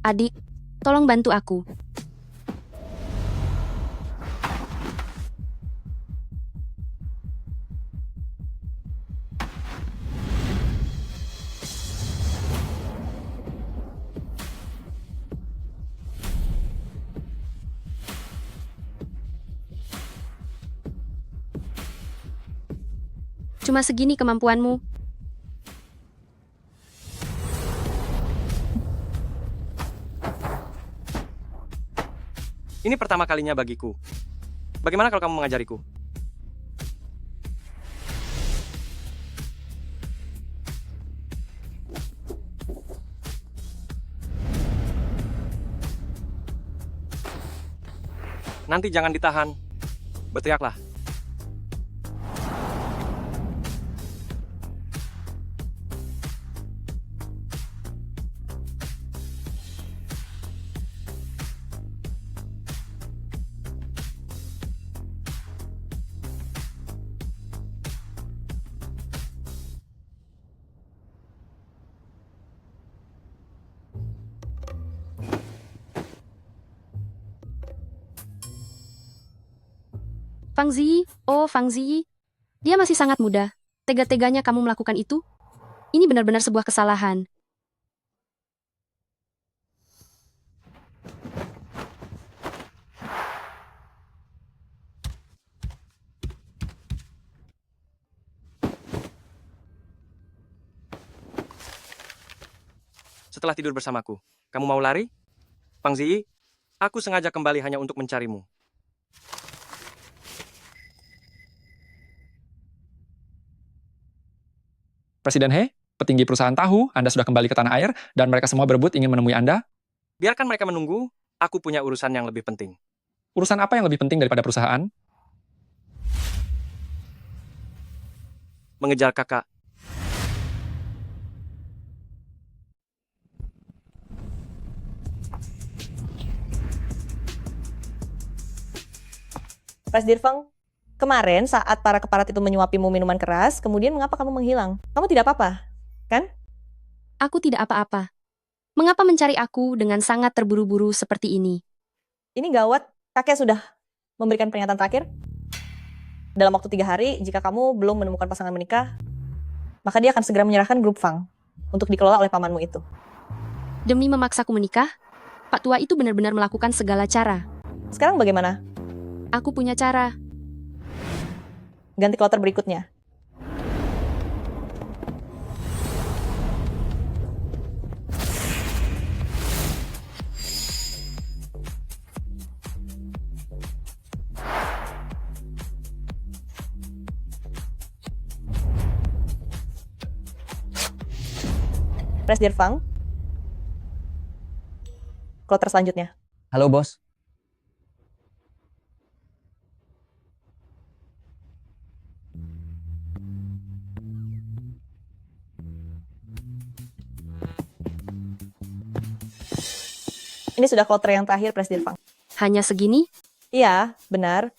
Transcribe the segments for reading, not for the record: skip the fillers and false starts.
Adik, tolong bantu aku. Cuma segini kemampuanmu. Ini pertama kalinya bagiku. Bagaimana kalau kamu mengajariku? Nanti jangan ditahan. Berteriaklah. Fang Zi, oh Fang Zi. Dia masih sangat muda. Tega-teganya kamu melakukan itu? Ini benar-benar sebuah kesalahan. Setelah tidur bersamaku, kamu mau lari? Fang Zi, aku sengaja kembali hanya untuk mencarimu. Presiden He, petinggi perusahaan tahu Anda sudah kembali ke tanah air dan mereka semua berebut ingin menemui Anda. Biarkan mereka menunggu, aku punya urusan yang lebih penting. Urusan apa yang lebih penting daripada perusahaan? Mengejar kakak. Presdir Feng, kemarin saat para keparat itu menyuapimu minuman keras, kemudian mengapa kamu menghilang? Kamu tidak apa-apa, kan? Aku tidak apa-apa. Mengapa mencari aku dengan sangat terburu-buru seperti ini? Ini gawat, kakek sudah memberikan peringatan terakhir. Dalam waktu 3 hari, jika kamu belum menemukan pasangan menikah, maka dia akan segera menyerahkan grup Fang untuk dikelola oleh pamanmu itu. Demi memaksaku menikah, Pak Tua itu benar-benar melakukan segala cara. Sekarang bagaimana? Aku punya cara. Ganti kloter berikutnya. Presdir Fang. Kloter selanjutnya. Halo bos, Ini sudah kloter yang terakhir, Presdir Fang. Hanya segini? Iya, benar.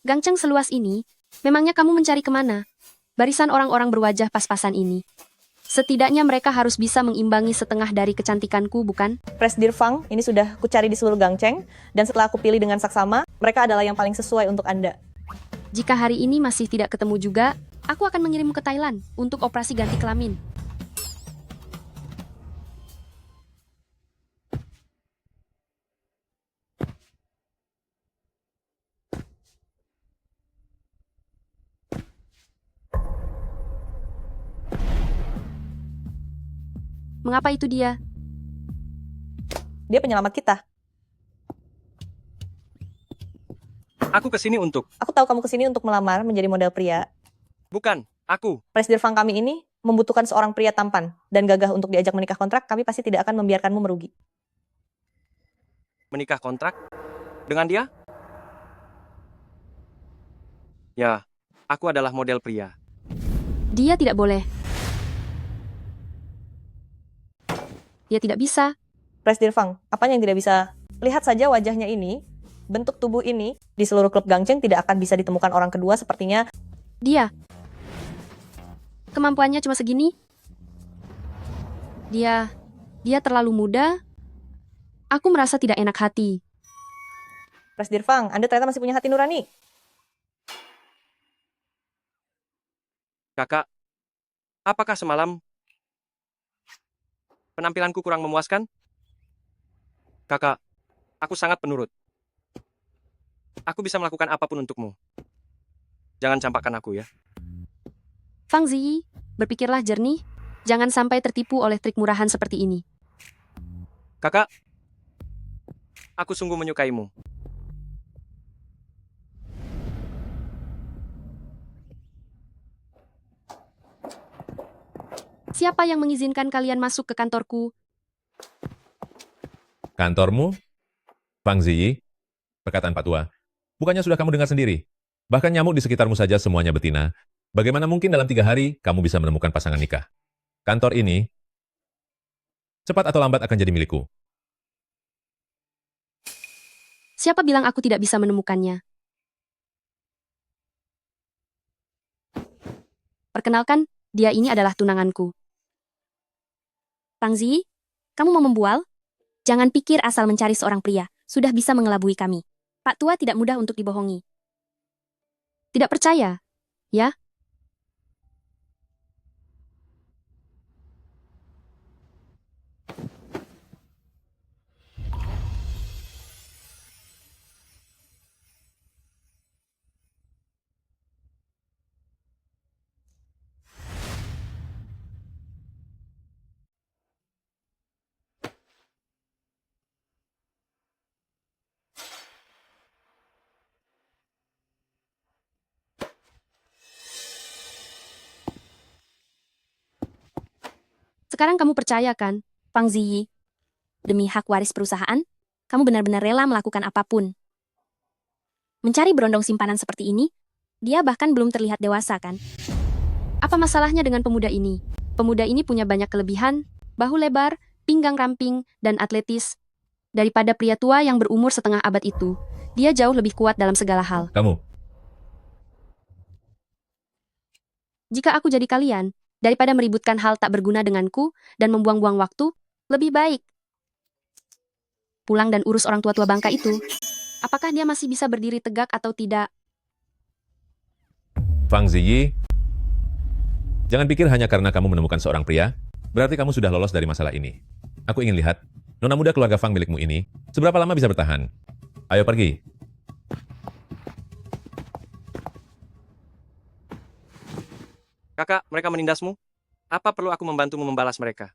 Gangceng seluas ini, memangnya kamu mencari kemana? Barisan orang-orang berwajah pas-pasan ini. Setidaknya mereka harus bisa mengimbangi setengah dari kecantikanku, bukan? Presdir Fang, ini sudah kucari di seluruh Gangceng, dan setelah aku pilih dengan saksama, mereka adalah yang paling sesuai untuk Anda. Jika hari ini masih tidak ketemu juga, aku akan mengirimmu ke Thailand untuk operasi ganti kelamin. Mengapa itu dia? Dia penyelamat kita. Aku kesini untuk... Aku tahu kamu kesini untuk melamar menjadi model pria. Bukan, aku. Presdir Fang kami ini membutuhkan seorang pria tampan dan gagah untuk diajak menikah kontrak, kami pasti tidak akan membiarkanmu merugi. Menikah kontrak? Dengan dia? Ya, aku adalah model pria. Dia tidak boleh. Dia tidak bisa. Presdir Fang, apanya yang tidak bisa? Lihat saja wajahnya ini, bentuk tubuh ini, di seluruh klub Gangceng tidak akan bisa ditemukan orang kedua sepertinya. Dia. Kemampuannya cuma segini. Dia Dia terlalu muda. Aku merasa tidak enak hati. Presdir Fang, Anda ternyata masih punya hati nurani. Kakak, apakah semalam penampilanku kurang memuaskan? Kakak, aku sangat penurut. Aku bisa melakukan apapun untukmu. Jangan campakkan aku ya. Fang Ziyi, berpikirlah jernih. Jangan sampai tertipu oleh trik murahan seperti ini. Kakak, aku sungguh menyukaimu. Siapa yang mengizinkan kalian masuk ke kantorku? Kantormu? Fang Ziyi? Perkataan Pak Tua. Bukannya sudah kamu dengar sendiri? Bahkan nyamuk di sekitarmu saja semuanya betina. Bagaimana mungkin dalam 3 hari kamu bisa menemukan pasangan nikah? Kantor ini, cepat atau lambat akan jadi milikku. Siapa bilang aku tidak bisa menemukannya? Perkenalkan, dia ini adalah tunanganku. Fang Ziyi, kamu mau membual? Jangan pikir asal mencari seorang pria, sudah bisa mengelabui kami. Pak Tua tidak mudah untuk dibohongi. Tidak percaya, ya? Sekarang kamu percaya kan, Fang Ziyi? Demi hak waris perusahaan, kamu benar-benar rela melakukan apapun. Mencari berondong simpanan seperti ini, dia bahkan belum terlihat dewasa kan? Apa masalahnya dengan pemuda ini? Pemuda ini punya banyak kelebihan, bahu lebar, pinggang ramping, dan atletis. Daripada pria tua yang berumur setengah abad itu, dia jauh lebih kuat dalam segala hal. Kamu, Jika aku jadi kalian, daripada meributkan hal tak berguna denganku dan membuang-buang waktu, lebih baik pulang dan urus orang tua-tua bangka itu. Apakah dia masih bisa berdiri tegak atau tidak? Fang Ziyi, jangan pikir hanya karena kamu menemukan seorang pria, berarti kamu sudah lolos dari masalah ini. Aku ingin lihat, nona muda keluarga Fang milikmu ini, seberapa lama bisa bertahan? Ayo pergi. Kakak, mereka menindasmu? Apa perlu aku membantumu membalas mereka?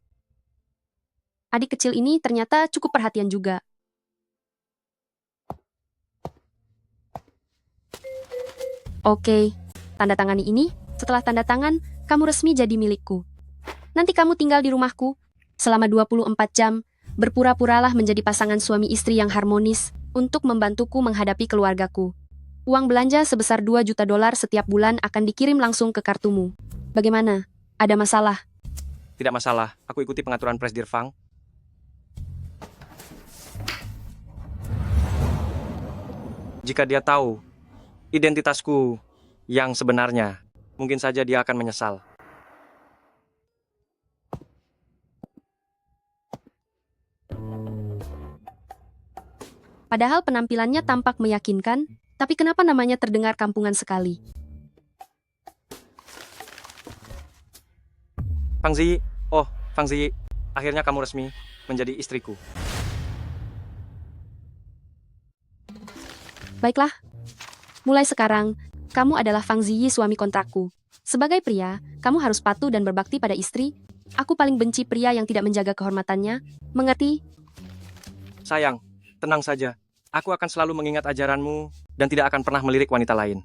Adik kecil ini ternyata cukup perhatian juga. Oke, tanda tangani ini. Setelah tanda tangan, kamu resmi jadi milikku. Nanti kamu tinggal di rumahku selama 24 jam. Berpura-puralah menjadi pasangan suami istri yang harmonis untuk membantuku menghadapi keluargaku. Uang belanja sebesar 2 juta dolar setiap bulan akan dikirim langsung ke kartumu. Bagaimana? Ada masalah? Tidak masalah, aku ikuti pengaturan Presdir Fang. Jika dia tahu identitasku yang sebenarnya, mungkin saja dia akan menyesal. Padahal penampilannya tampak meyakinkan, tapi kenapa namanya terdengar kampungan sekali? Fang Ziyi, oh, Fang Ziyi, akhirnya kamu resmi menjadi istriku. Baiklah, mulai sekarang, kamu adalah Fang Ziyi suami kontrakku. Sebagai pria, kamu harus patuh dan berbakti pada istri. Aku paling benci pria yang tidak menjaga kehormatannya. Mengerti? Sayang, tenang saja. Aku akan selalu mengingat ajaranmu dan tidak akan pernah melirik wanita lain.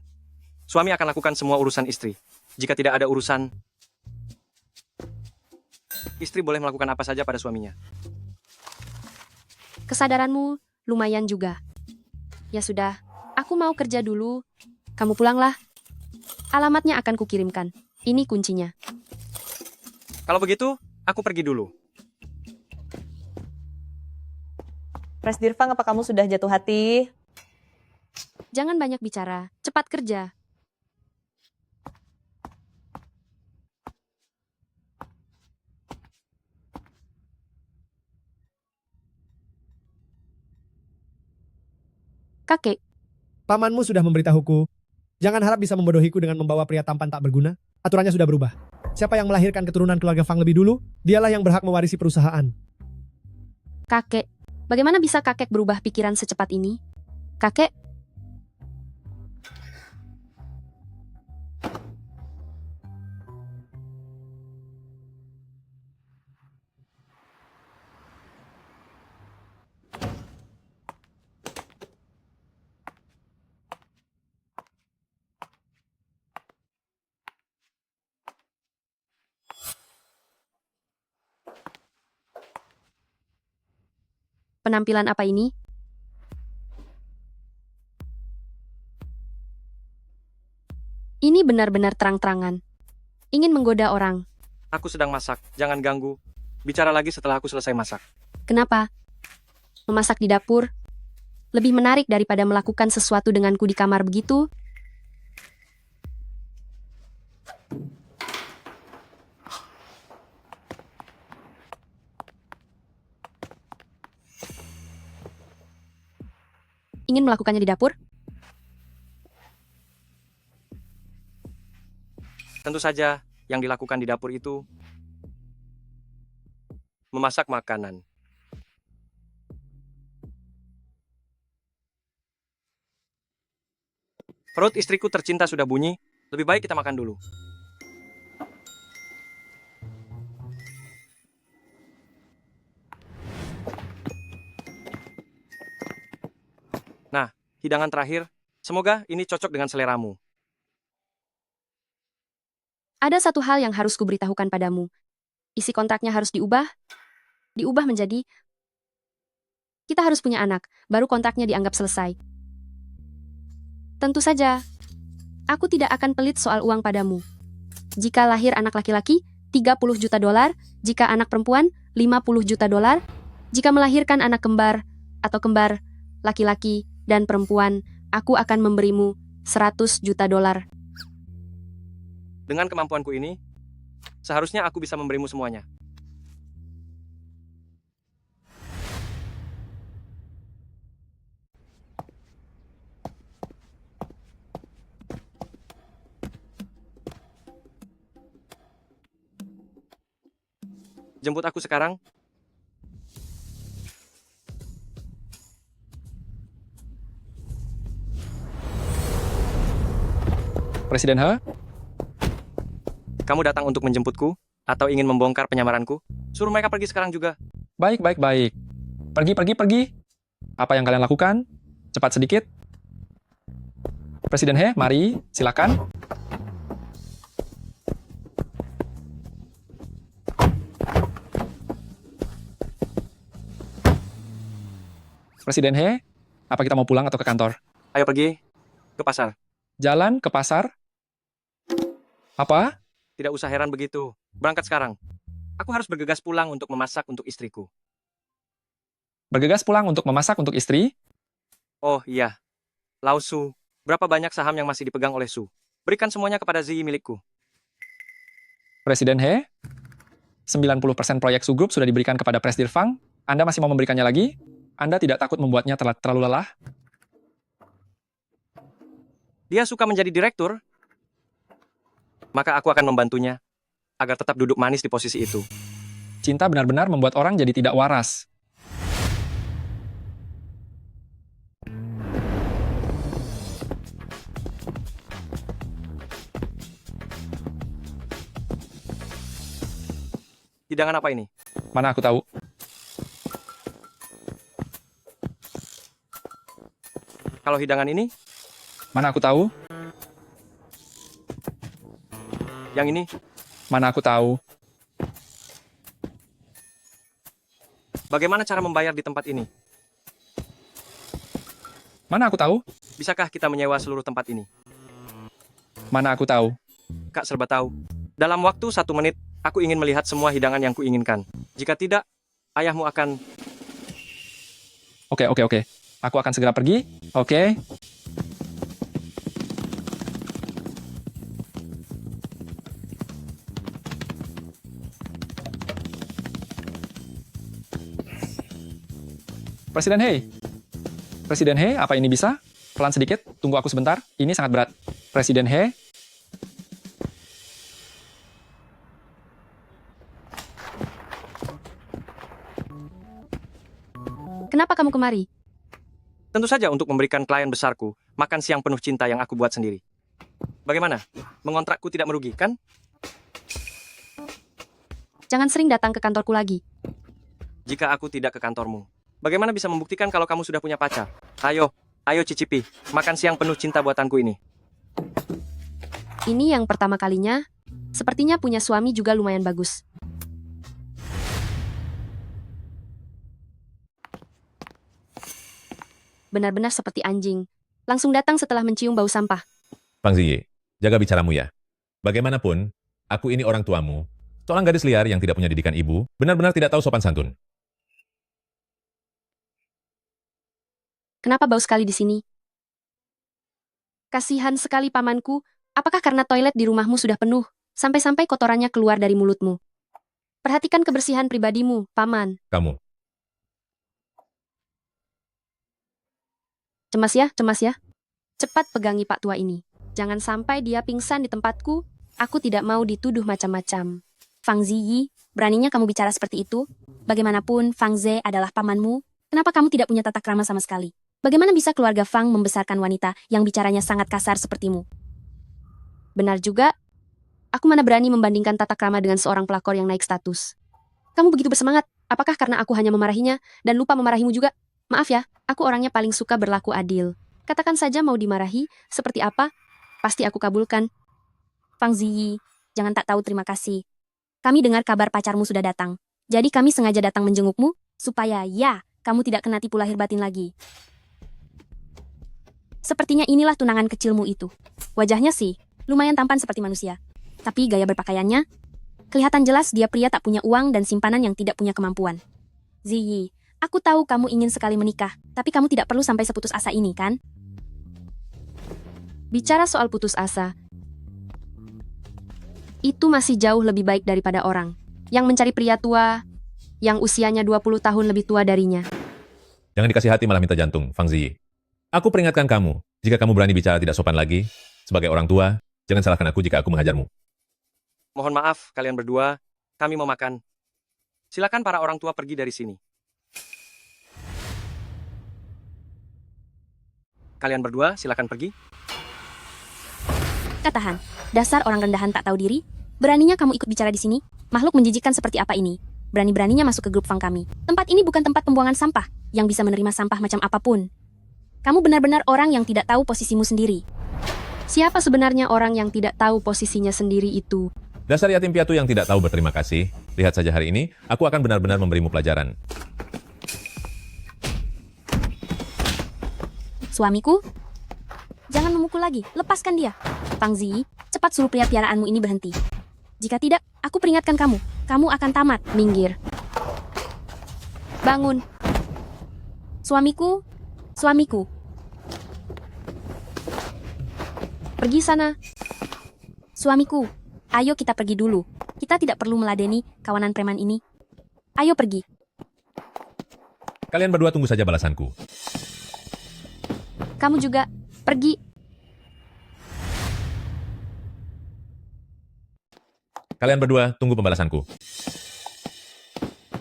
Suami akan lakukan semua urusan istri. Jika tidak ada urusan, istri boleh melakukan apa saja pada suaminya. Kesadaranmu lumayan juga. Ya sudah, aku mau kerja dulu. Kamu pulanglah. Alamatnya akan kukirimkan. Ini kuncinya. Kalau begitu, aku pergi dulu. Presdir Fang, apa kamu sudah jatuh hati? Jangan banyak bicara. Cepat kerja. Kakek, Pamanmu sudah memberitahuku. Jangan harap bisa membodohiku dengan membawa pria tampan tak berguna. Aturannya sudah berubah. Siapa yang melahirkan keturunan keluarga Fang lebih dulu, dialah yang berhak mewarisi perusahaan. kakek, bagaimana bisa kakek berubah pikiran secepat ini? Kakek, penampilan apa ini? Ini benar-benar terang-terangan. Ingin menggoda orang. Aku sedang masak, jangan ganggu. Bicara lagi setelah aku selesai masak. Kenapa? Memasak di dapur lebih menarik daripada melakukan sesuatu denganku di kamar begitu? Ingin melakukannya di dapur? Tentu saja, yang dilakukan di dapur itu memasak makanan. Perut istriku tercinta sudah bunyi, lebih baik kita makan dulu. Nah, hidangan terakhir, semoga ini cocok dengan seleramu. Ada satu hal yang harus kuberitahukan padamu. Isi kontraknya harus diubah. Diubah menjadi, kita harus punya anak, baru kontraknya dianggap selesai. Tentu saja, aku tidak akan pelit soal uang padamu. Jika lahir anak laki-laki, 30 juta dolar. Jika anak perempuan, 50 juta dolar. Jika melahirkan anak kembar atau kembar, laki-laki dan perempuan, aku akan memberimu 100 juta dolar. Dengan kemampuanku ini, seharusnya aku bisa memberimu semuanya. Jemput aku sekarang. Presiden He, Kamu datang untuk menjemputku? Atau ingin membongkar penyamaranku? Suruh mereka pergi sekarang juga. baik, baik, baik. Pergi, pergi, pergi. Apa yang kalian lakukan? Cepat sedikit. Presiden He, mari, silakan. Presiden He, apa kita mau pulang atau ke kantor? Ayo pergi ke pasar. Jalan ke pasar? Apa? Tidak usah heran begitu. Berangkat sekarang. Aku harus bergegas pulang untuk memasak untuk istriku. Bergegas pulang untuk memasak untuk istri? Oh iya. Lau Su, berapa banyak saham yang masih dipegang oleh Su? Berikan semuanya kepada Ziyi milikku. Presiden He, 90% proyek Su Group sudah diberikan kepada Presdir Fang. Anda masih mau memberikannya lagi? Anda tidak takut membuatnya terlalu lelah? Dia suka menjadi direktur. Maka aku akan membantunya agar tetap duduk manis di posisi itu. Cinta benar-benar membuat orang jadi tidak waras. Hidangan apa ini? Mana aku tahu? Kalau hidangan ini, Mana aku tahu? yang ini, Mana aku tahu? bagaimana cara membayar di tempat ini? Mana aku tahu? Bisakah kita menyewa seluruh tempat ini? Mana aku tahu? Kak serba tahu. Dalam waktu 1 menit, aku ingin melihat semua hidangan yang kuinginkan. Jika tidak, ayahmu akan... Oke, oke, oke. Aku akan segera pergi. Oke. Presiden Hei, Presiden He, apa ini bisa? Pelan sedikit, tunggu aku sebentar. Ini sangat berat. Presiden He, Kenapa kamu kemari? Tentu saja untuk memberikan klien besarku makan siang penuh cinta yang aku buat sendiri. Bagaimana? Mengontrakku tidak merugikan? Jangan sering datang ke kantorku lagi. Jika aku tidak ke kantormu, bagaimana bisa membuktikan kalau kamu sudah punya pacar? Ayo, ayo cicipi, makan siang penuh cinta buatanku ini. Ini yang pertama kalinya. Sepertinya punya suami juga lumayan bagus. Benar-benar seperti anjing. Langsung datang setelah mencium bau sampah. Fang Ziyi, jaga bicaramu ya. Bagaimanapun, aku ini orang tuamu. Seorang gadis liar yang tidak punya didikan ibu, benar-benar tidak tahu sopan santun. Kenapa bau sekali di sini? Kasihan sekali pamanku. Apakah karena toilet di rumahmu sudah penuh, sampai-sampai kotorannya keluar dari mulutmu? Perhatikan kebersihan pribadimu, paman. Kamu, Cemas ya, cemas ya. Cepat pegangi Pak Tua ini. Jangan sampai dia pingsan di tempatku. Aku tidak mau dituduh macam-macam. Fang Ziyi, beraninya kamu bicara seperti itu? Bagaimanapun, Fang Ze adalah pamanmu. Kenapa kamu tidak punya tata krama sama sekali? Bagaimana bisa keluarga Fang membesarkan wanita yang bicaranya sangat kasar sepertimu? Benar juga, aku mana berani membandingkan tata krama dengan seorang pelakor yang naik status. Kamu begitu bersemangat, apakah karena aku hanya memarahinya dan lupa memarahimu juga? Maaf ya, aku orangnya paling suka berlaku adil. Katakan saja mau dimarahi, seperti apa? Pasti aku kabulkan. Fang Ziyi, jangan tak tahu terima kasih. Kami dengar kabar pacarmu sudah datang. Jadi kami sengaja datang menjengukmu, supaya ya, kamu tidak kena tipu lahir batin lagi. Sepertinya inilah tunangan kecilmu itu. Wajahnya sih, lumayan tampan seperti manusia. Tapi gaya berpakaiannya, kelihatan jelas dia pria tak punya uang dan simpanan yang tidak punya kemampuan. Ziyi, aku tahu kamu ingin sekali menikah, tapi kamu tidak perlu sampai seputus asa ini, kan? Bicara soal putus asa, itu masih jauh lebih baik daripada orang yang mencari pria tua yang usianya 20 tahun lebih tua darinya. jangan dikasih hati malah minta jantung, Fang Ziyi. Aku peringatkan kamu, jika kamu berani bicara tidak sopan lagi, sebagai orang tua, jangan salahkan aku jika aku menghajarmu. Mohon maaf, kalian berdua, kami mau makan. Silakan para orang tua pergi dari sini. Kalian berdua, silakan pergi. Katahan, dasar orang rendahan tak tahu diri. Beraninya kamu ikut bicara di sini? Makhluk menjijikkan seperti apa ini? Berani-beraninya masuk ke grup Fang kami. Tempat ini bukan tempat pembuangan sampah, yang bisa menerima sampah macam apapun. Kamu benar-benar orang yang tidak tahu posisimu sendiri. Siapa sebenarnya orang yang tidak tahu posisinya sendiri itu? Dasar yatim piatu yang tidak tahu berterima kasih. Lihat saja hari ini, aku akan benar-benar memberimu pelajaran. Suamiku? Jangan memukul lagi, lepaskan dia. Fang Ziyi, cepat suruh pria piaraanmu ini berhenti. Jika tidak, aku peringatkan kamu. Kamu akan tamat, minggir. Bangun. Suamiku, suamiku. Pergi sana. Suamiku, ayo kita pergi dulu. Kita tidak perlu meladeni kawanan preman ini. Ayo pergi. Kalian berdua tunggu saja balasanku. Kamu juga, pergi. Kalian berdua tunggu pembalasanku.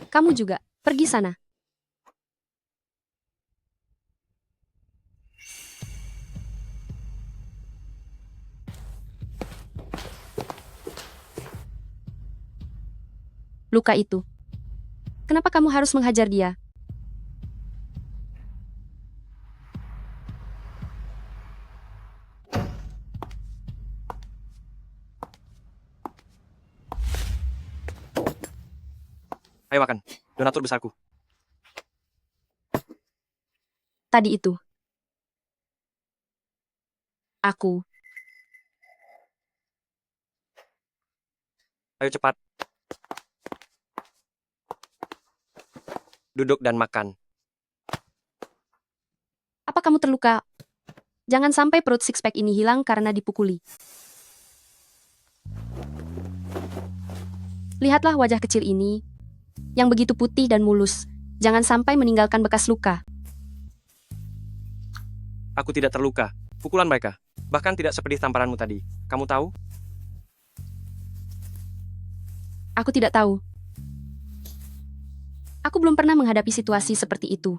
Kamu juga, pergi sana. Luka itu. Kenapa kamu harus menghajar dia? Ayo makan, donatur besarku. Tadi itu. Aku. Ayo cepat. Duduk dan makan. Apa kamu terluka? Jangan sampai perut six-pack ini hilang karena dipukuli. Lihatlah wajah kecil ini, yang begitu putih dan mulus. Jangan sampai meninggalkan bekas luka. aku tidak terluka. Pukulan mereka, bahkan tidak sepedih tamparanmu tadi. Kamu tahu? Aku tidak tahu. Aku belum pernah menghadapi situasi seperti itu.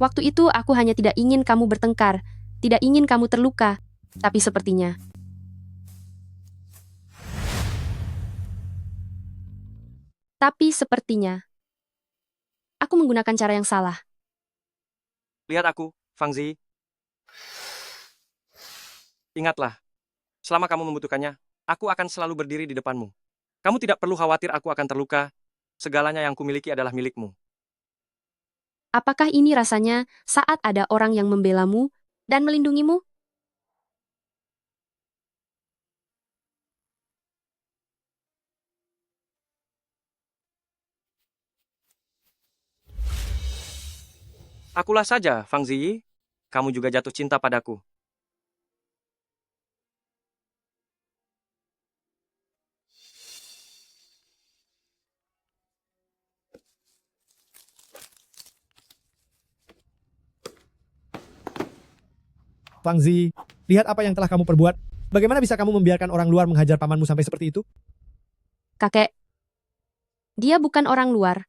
Waktu itu aku hanya tidak ingin kamu bertengkar, tidak ingin kamu terluka, tapi sepertinya. Aku menggunakan cara yang salah. Lihat aku, Fang Zi. Ingatlah, selama kamu membutuhkannya, aku akan selalu berdiri di depanmu. Kamu tidak perlu khawatir aku akan terluka. Segalanya yang kumiliki adalah milikmu. Apakah ini rasanya saat ada orang yang membelamu dan melindungimu? Akulah saja, Fang Ziyi. Kamu juga jatuh cinta padaku. Fang Zi, lihat apa yang telah kamu perbuat. Bagaimana bisa kamu membiarkan orang luar menghajar pamanmu sampai seperti itu? Kakek, dia bukan orang luar.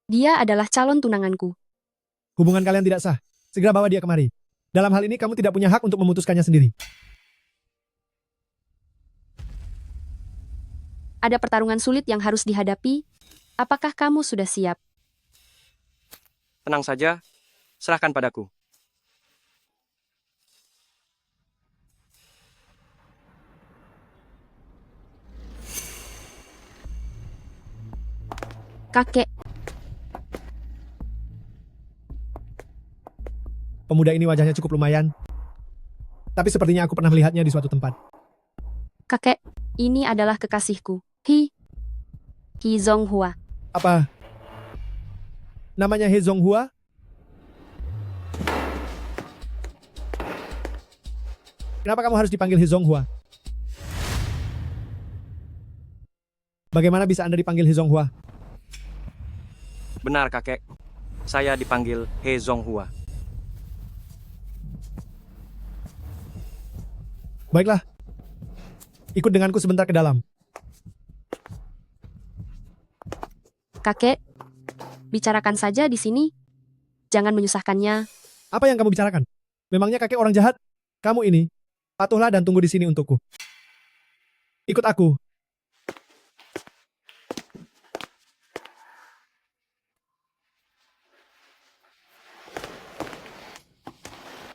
Dia adalah calon tunanganku. Hubungan kalian tidak sah. Segera bawa dia kemari. Dalam hal ini kamu tidak punya hak untuk memutuskannya sendiri. Ada pertarungan sulit yang harus dihadapi. Apakah kamu sudah siap? Tenang saja, serahkan padaku. Kakek, Pemuda ini wajahnya cukup lumayan. Tapi sepertinya aku pernah melihatnya di suatu tempat. kakek, ini adalah kekasihku. He Zonghua. Apa? Namanya He Zonghua? Kenapa kamu harus dipanggil He Zonghua? Bagaimana bisa Anda dipanggil He Zonghua? Benar, kakek. Saya dipanggil He Zonghua. Baiklah. Ikut denganku sebentar ke dalam. Kakek, bicarakan saja di sini. Jangan menyusahkannya. Apa yang kamu bicarakan? Memangnya kakek orang jahat? Kamu ini, patuhlah dan tunggu di sini untukku. Ikut aku.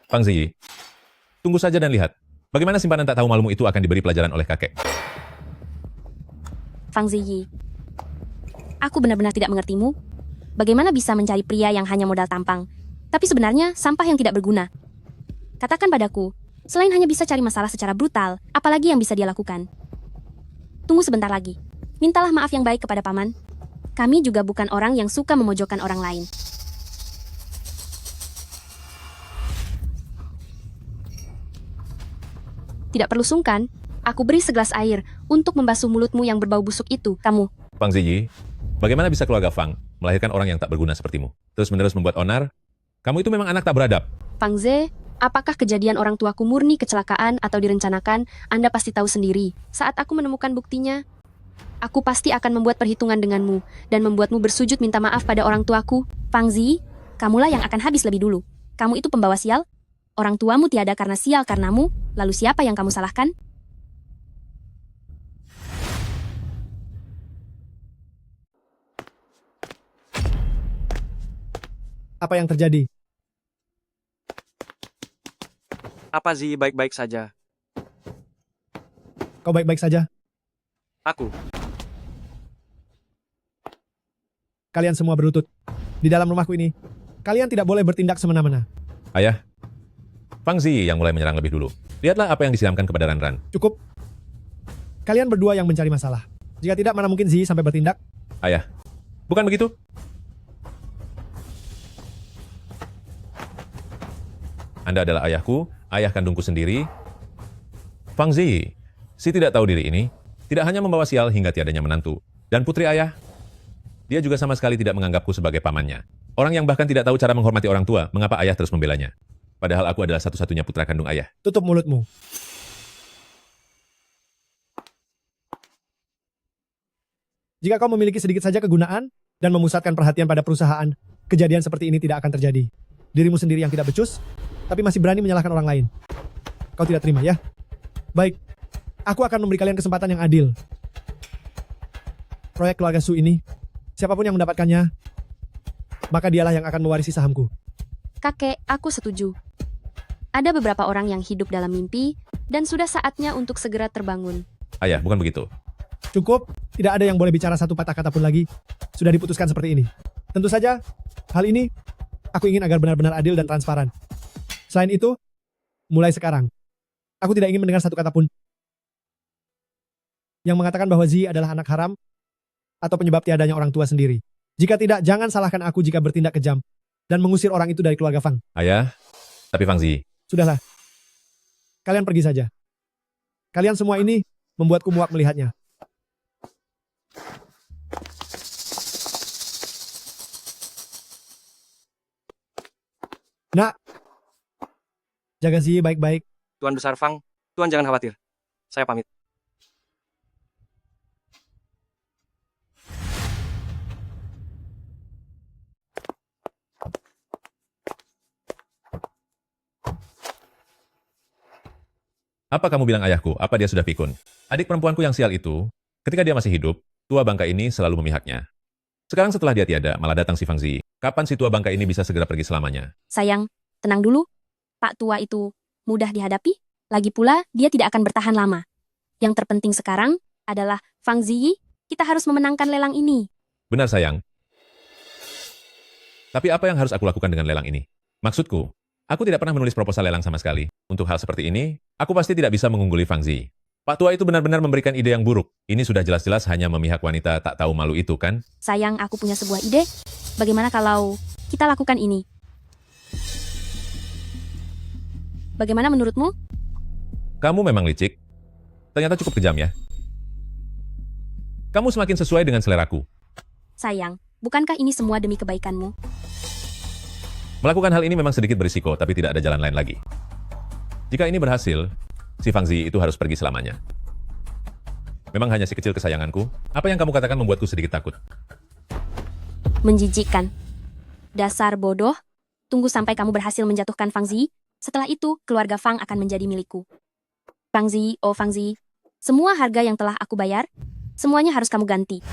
Fang Ziyi, tunggu saja dan lihat. Bagaimana simpanan tak tahu malumu itu akan diberi pelajaran oleh kakek. Fang Ziyi. Aku benar-benar tidak mengertimu. Bagaimana bisa mencari pria yang hanya modal tampang, tapi sebenarnya sampah yang tidak berguna? Katakan padaku, selain hanya bisa cari masalah secara brutal, apalagi yang bisa dia lakukan? Tunggu sebentar lagi. Mintalah maaf yang baik kepada paman. Kami juga bukan orang yang suka memojokkan orang lain. Tidak perlu sungkan, aku beri segelas air untuk membasuh mulutmu yang berbau busuk itu, kamu. Fang Ziyi, bagaimana bisa keluarga Fang melahirkan orang yang tak berguna sepertimu? Terus-menerus membuat onar? Kamu itu memang anak tak beradab. Fang Ze, apakah kejadian orang tuaku murni kecelakaan atau direncanakan? Anda pasti tahu sendiri. Saat aku menemukan buktinya, aku pasti akan membuat perhitungan denganmu dan membuatmu bersujud minta maaf pada orang tuaku. Fang Zi, kamulah yang akan habis lebih dulu. Kamu itu pembawa sial. Orang tuamu tiada karena sial karenamu. Lalu siapa yang kamu salahkan? Apa yang terjadi? Apa Zi baik-baik saja? Kau baik-baik saja? Aku. Kalian semua berlutut. Di dalam rumahku ini, kalian tidak boleh bertindak semena-mena. Ayah, Fang Ziyi yang mulai menyerang lebih dulu. Lihatlah apa yang disiramkan kepada Ran. Cukup. Kalian berdua yang mencari masalah. Jika tidak, mana mungkin Zi sampai bertindak? Ayah, bukan begitu? Anda adalah ayahku, ayah kandungku sendiri. Fang Ziyi, si tidak tahu diri ini, tidak hanya membawa sial hingga tiadanya menantu. Dan putri ayah, dia juga sama sekali tidak menganggapku sebagai pamannya. Orang yang bahkan tidak tahu cara menghormati orang tua, mengapa ayah terus membelanya? padahal aku adalah satu-satunya putra kandung ayah. Tutup mulutmu. Jika kau memiliki sedikit saja kegunaan dan memusatkan perhatian pada perusahaan, kejadian seperti ini tidak akan terjadi. Dirimu sendiri yang tidak becus, tapi masih berani menyalahkan orang lain. Kau tidak terima, ya? Baik, aku akan memberi kalian kesempatan yang adil. Proyek keluarga Su ini, siapapun yang mendapatkannya, maka dialah yang akan mewarisi sahamku. Kakek, aku setuju. Ada beberapa orang yang hidup dalam mimpi, dan sudah saatnya untuk segera terbangun. Ayah, bukan begitu. Cukup, tidak ada yang boleh bicara satu patah kata pun lagi. Sudah diputuskan seperti ini. Tentu saja, hal ini aku ingin agar benar-benar adil dan transparan. Selain itu, mulai sekarang, aku tidak ingin mendengar satu kata pun yang mengatakan bahwa Zi adalah anak haram atau penyebab tiadanya orang tua sendiri. Jika tidak, jangan salahkan aku jika bertindak kejam dan mengusir orang itu dari keluarga Fang. Ayah, tapi Fang Zi, Sudahlah. Kalian pergi saja. Kalian semua ini membuatku muak melihatnya. Nak, jaga Zi baik-baik. Tuan Besar Fang, Tuan jangan khawatir. Saya pamit. apa kamu bilang ayahku? Apa dia sudah pikun? Adik perempuanku yang sial itu, ketika dia masih hidup, tua bangka ini selalu memihaknya. Sekarang setelah dia tiada, malah datang si Fang Zi. Kapan si tua bangka ini bisa segera pergi selamanya? Sayang, tenang dulu. Pak tua itu mudah dihadapi. Lagi pula, dia tidak akan bertahan lama. Yang terpenting sekarang adalah Fang Ziyi, kita harus memenangkan lelang ini. Benar sayang. Tapi apa yang harus aku lakukan dengan lelang ini? Maksudku, aku tidak pernah menulis proposal lelang sama sekali. Untuk hal seperti ini, aku pasti tidak bisa mengungguli Fang Zi. Pak tua itu benar-benar memberikan ide yang buruk. Ini sudah jelas-jelas hanya memihak wanita tak tahu malu itu, kan? Sayang, aku punya sebuah ide. Bagaimana kalau kita lakukan ini? Bagaimana menurutmu? Kamu memang licik. Ternyata cukup kejam ya. Kamu semakin sesuai dengan seleraku. Sayang, bukankah ini semua demi kebaikanmu? Melakukan hal ini memang sedikit berisiko, tapi tidak ada jalan lain lagi. Jika ini berhasil, si Fang Zi itu harus pergi selamanya. Memang hanya si kecil kesayanganku. Apa yang kamu katakan membuatku sedikit takut. Menjijikkan. Dasar bodoh. Tunggu sampai kamu berhasil menjatuhkan Fang Zi. Setelah itu, keluarga Fang akan menjadi milikku. Fang Zi, oh Fang Zi. Semua harga yang telah aku bayar, semuanya harus kamu ganti.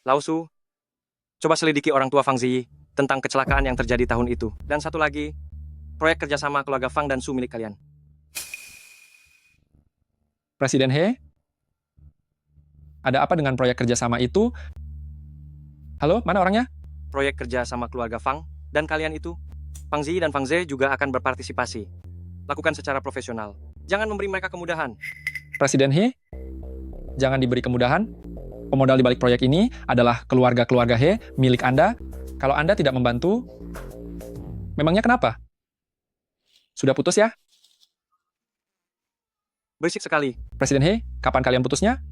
Lausu, coba selidiki orang tua Fang Ziyi tentang kecelakaan yang terjadi tahun itu. Dan satu lagi, proyek kerjasama keluarga Fang dan Su milik kalian. Presiden He? Ada apa dengan proyek kerjasama itu? Halo, mana orangnya? Proyek kerja sama keluarga Fang dan kalian itu, Fang Ziyi dan Fang Ze juga akan berpartisipasi. Lakukan secara profesional. Jangan memberi mereka kemudahan. Presiden He? Jangan diberi kemudahan. Pemodal di balik proyek ini adalah keluarga-keluarga He, milik Anda. Kalau Anda tidak membantu, memangnya kenapa? Sudah putus ya? Berisik sekali. Presiden He, kapan kalian putusnya?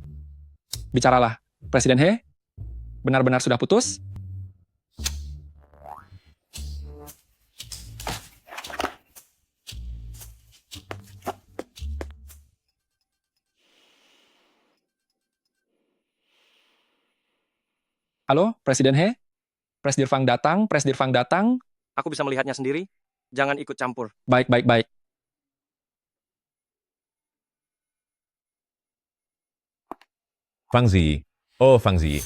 Bicaralah. Presiden He, benar-benar sudah putus? Halo, Presiden He? Presdir Fang datang, Presdir Fang datang. Aku bisa melihatnya sendiri. Jangan ikut campur. Baik, baik, baik. Fang Zi. Oh, Fang Zi.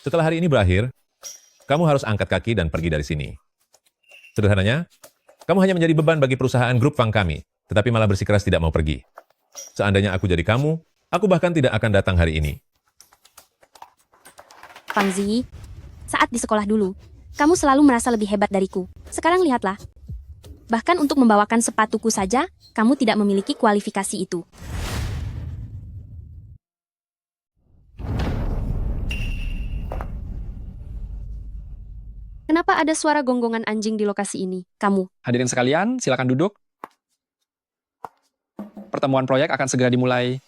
Setelah hari ini berakhir, kamu harus angkat kaki dan pergi dari sini. Sederhananya, kamu hanya menjadi beban bagi perusahaan grup Fang kami, tetapi malah bersikeras tidak mau pergi. Seandainya aku jadi kamu, aku bahkan tidak akan datang hari ini. Fang Zi, saat di sekolah dulu, kamu selalu merasa lebih hebat dariku. Sekarang lihatlah. Bahkan untuk membawakan sepatuku saja, kamu tidak memiliki kualifikasi itu. Kenapa ada suara gonggongan anjing di lokasi ini? Kamu. Hadirin sekalian, silakan duduk. Pertemuan proyek akan segera dimulai.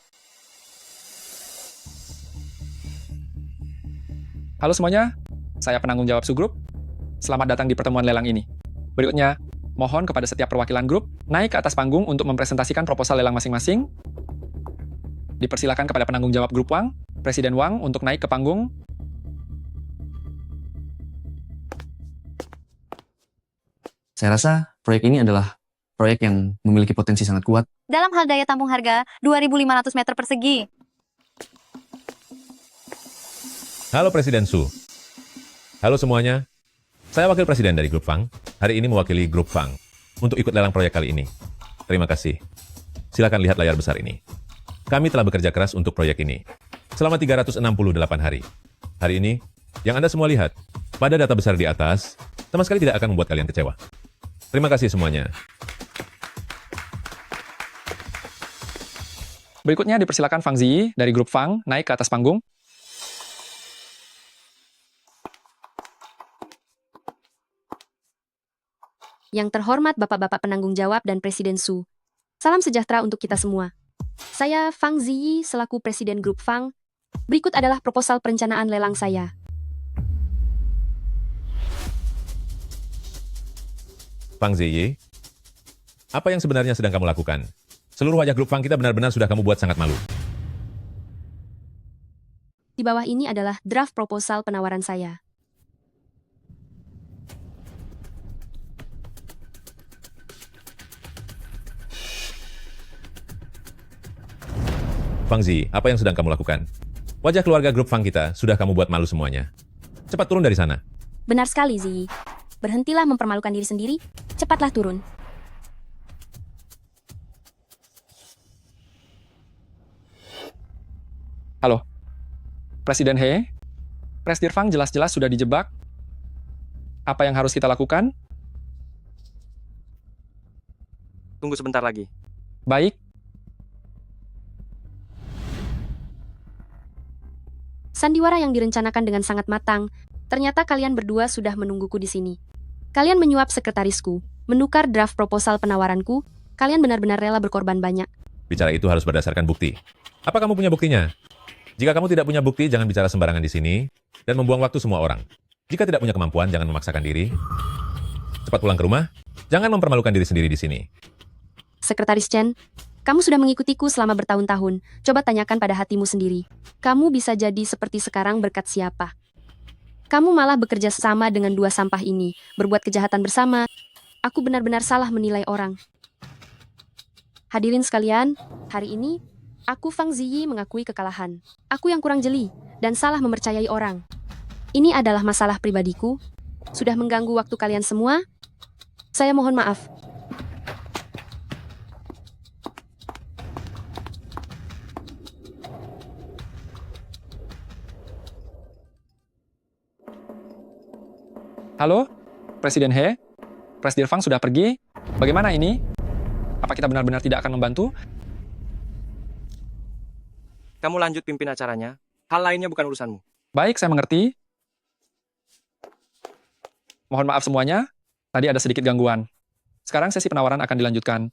Halo semuanya, saya penanggung jawab Sugrup. Selamat datang di pertemuan lelang ini. Berikutnya, mohon kepada setiap perwakilan grup naik ke atas panggung untuk mempresentasikan proposal lelang masing-masing. Dipersilakan kepada penanggung jawab grup Wang, Presiden Wang, untuk naik ke panggung. Saya rasa proyek ini adalah proyek yang memiliki potensi sangat kuat. Dalam hal daya tampung harga 2.500 meter persegi. Halo Presiden Su. Halo semuanya. Saya wakil presiden dari Grup Fang. Hari ini mewakili Grup Fang untuk ikut lelang proyek kali ini. Terima kasih. Silakan lihat layar besar ini. Kami telah bekerja keras untuk proyek ini selama 368 hari. Hari ini, yang Anda semua lihat, pada data besar di atas, sama sekali tidak akan membuat kalian kecewa. Terima kasih semuanya. Berikutnya dipersilakan Fang Ziyi dari grup Fang naik ke atas panggung. Yang terhormat Bapak-Bapak penanggung jawab dan Presiden Su. Salam sejahtera untuk kita semua. Saya Fang Ziyi selaku Presiden Grup Fang. Berikut adalah proposal perencanaan lelang saya. Fang Ziyi, apa yang sebenarnya sedang kamu lakukan? Seluruh wajah Grup Fang kita benar-benar sudah kamu buat sangat malu. Di bawah ini adalah draft proposal penawaran saya. Fang Ziyi, apa yang sedang kamu lakukan? Wajah keluarga Grup Fang kita sudah kamu buat malu semuanya. Cepat turun dari sana. Benar sekali, Ziyi. Berhentilah mempermalukan diri sendiri. Cepatlah turun. Halo, Presiden He. Presdir Fang jelas-jelas sudah dijebak. Apa yang harus kita lakukan? Tunggu sebentar lagi. Baik. Sandiwara yang direncanakan dengan sangat matang. Ternyata kalian berdua sudah menungguku di sini. Kalian menyuap sekretarisku, menukar draft proposal penawaranku. Kalian benar-benar rela berkorban banyak. Bicara itu harus berdasarkan bukti. Apa kamu punya buktinya? Jika kamu tidak punya bukti, jangan bicara sembarangan di sini dan membuang waktu semua orang. Jika tidak punya kemampuan, jangan memaksakan diri. Cepat pulang ke rumah. Jangan mempermalukan diri sendiri di sini. Sekretaris Chen, kamu sudah mengikutiku selama bertahun-tahun. Coba tanyakan pada hatimu sendiri. Kamu bisa jadi seperti sekarang berkat siapa? Kamu malah bekerja sama dengan dua sampah ini, berbuat kejahatan bersama. Aku benar-benar salah menilai orang. Hadirin sekalian, hari ini, aku Fang Ziyi mengakui kekalahan. Aku yang kurang jeli dan salah mempercayai orang. Ini adalah masalah pribadiku. Sudah mengganggu waktu kalian semua. Saya mohon maaf. Halo, Presiden He. Presdir Fang sudah pergi. Bagaimana ini? Apa kita benar-benar tidak akan membantu? Kamu lanjut pimpin acaranya. Hal lainnya bukan urusanmu. Baik, saya mengerti. Mohon maaf semuanya, tadi ada sedikit gangguan. Sekarang sesi penawaran akan dilanjutkan.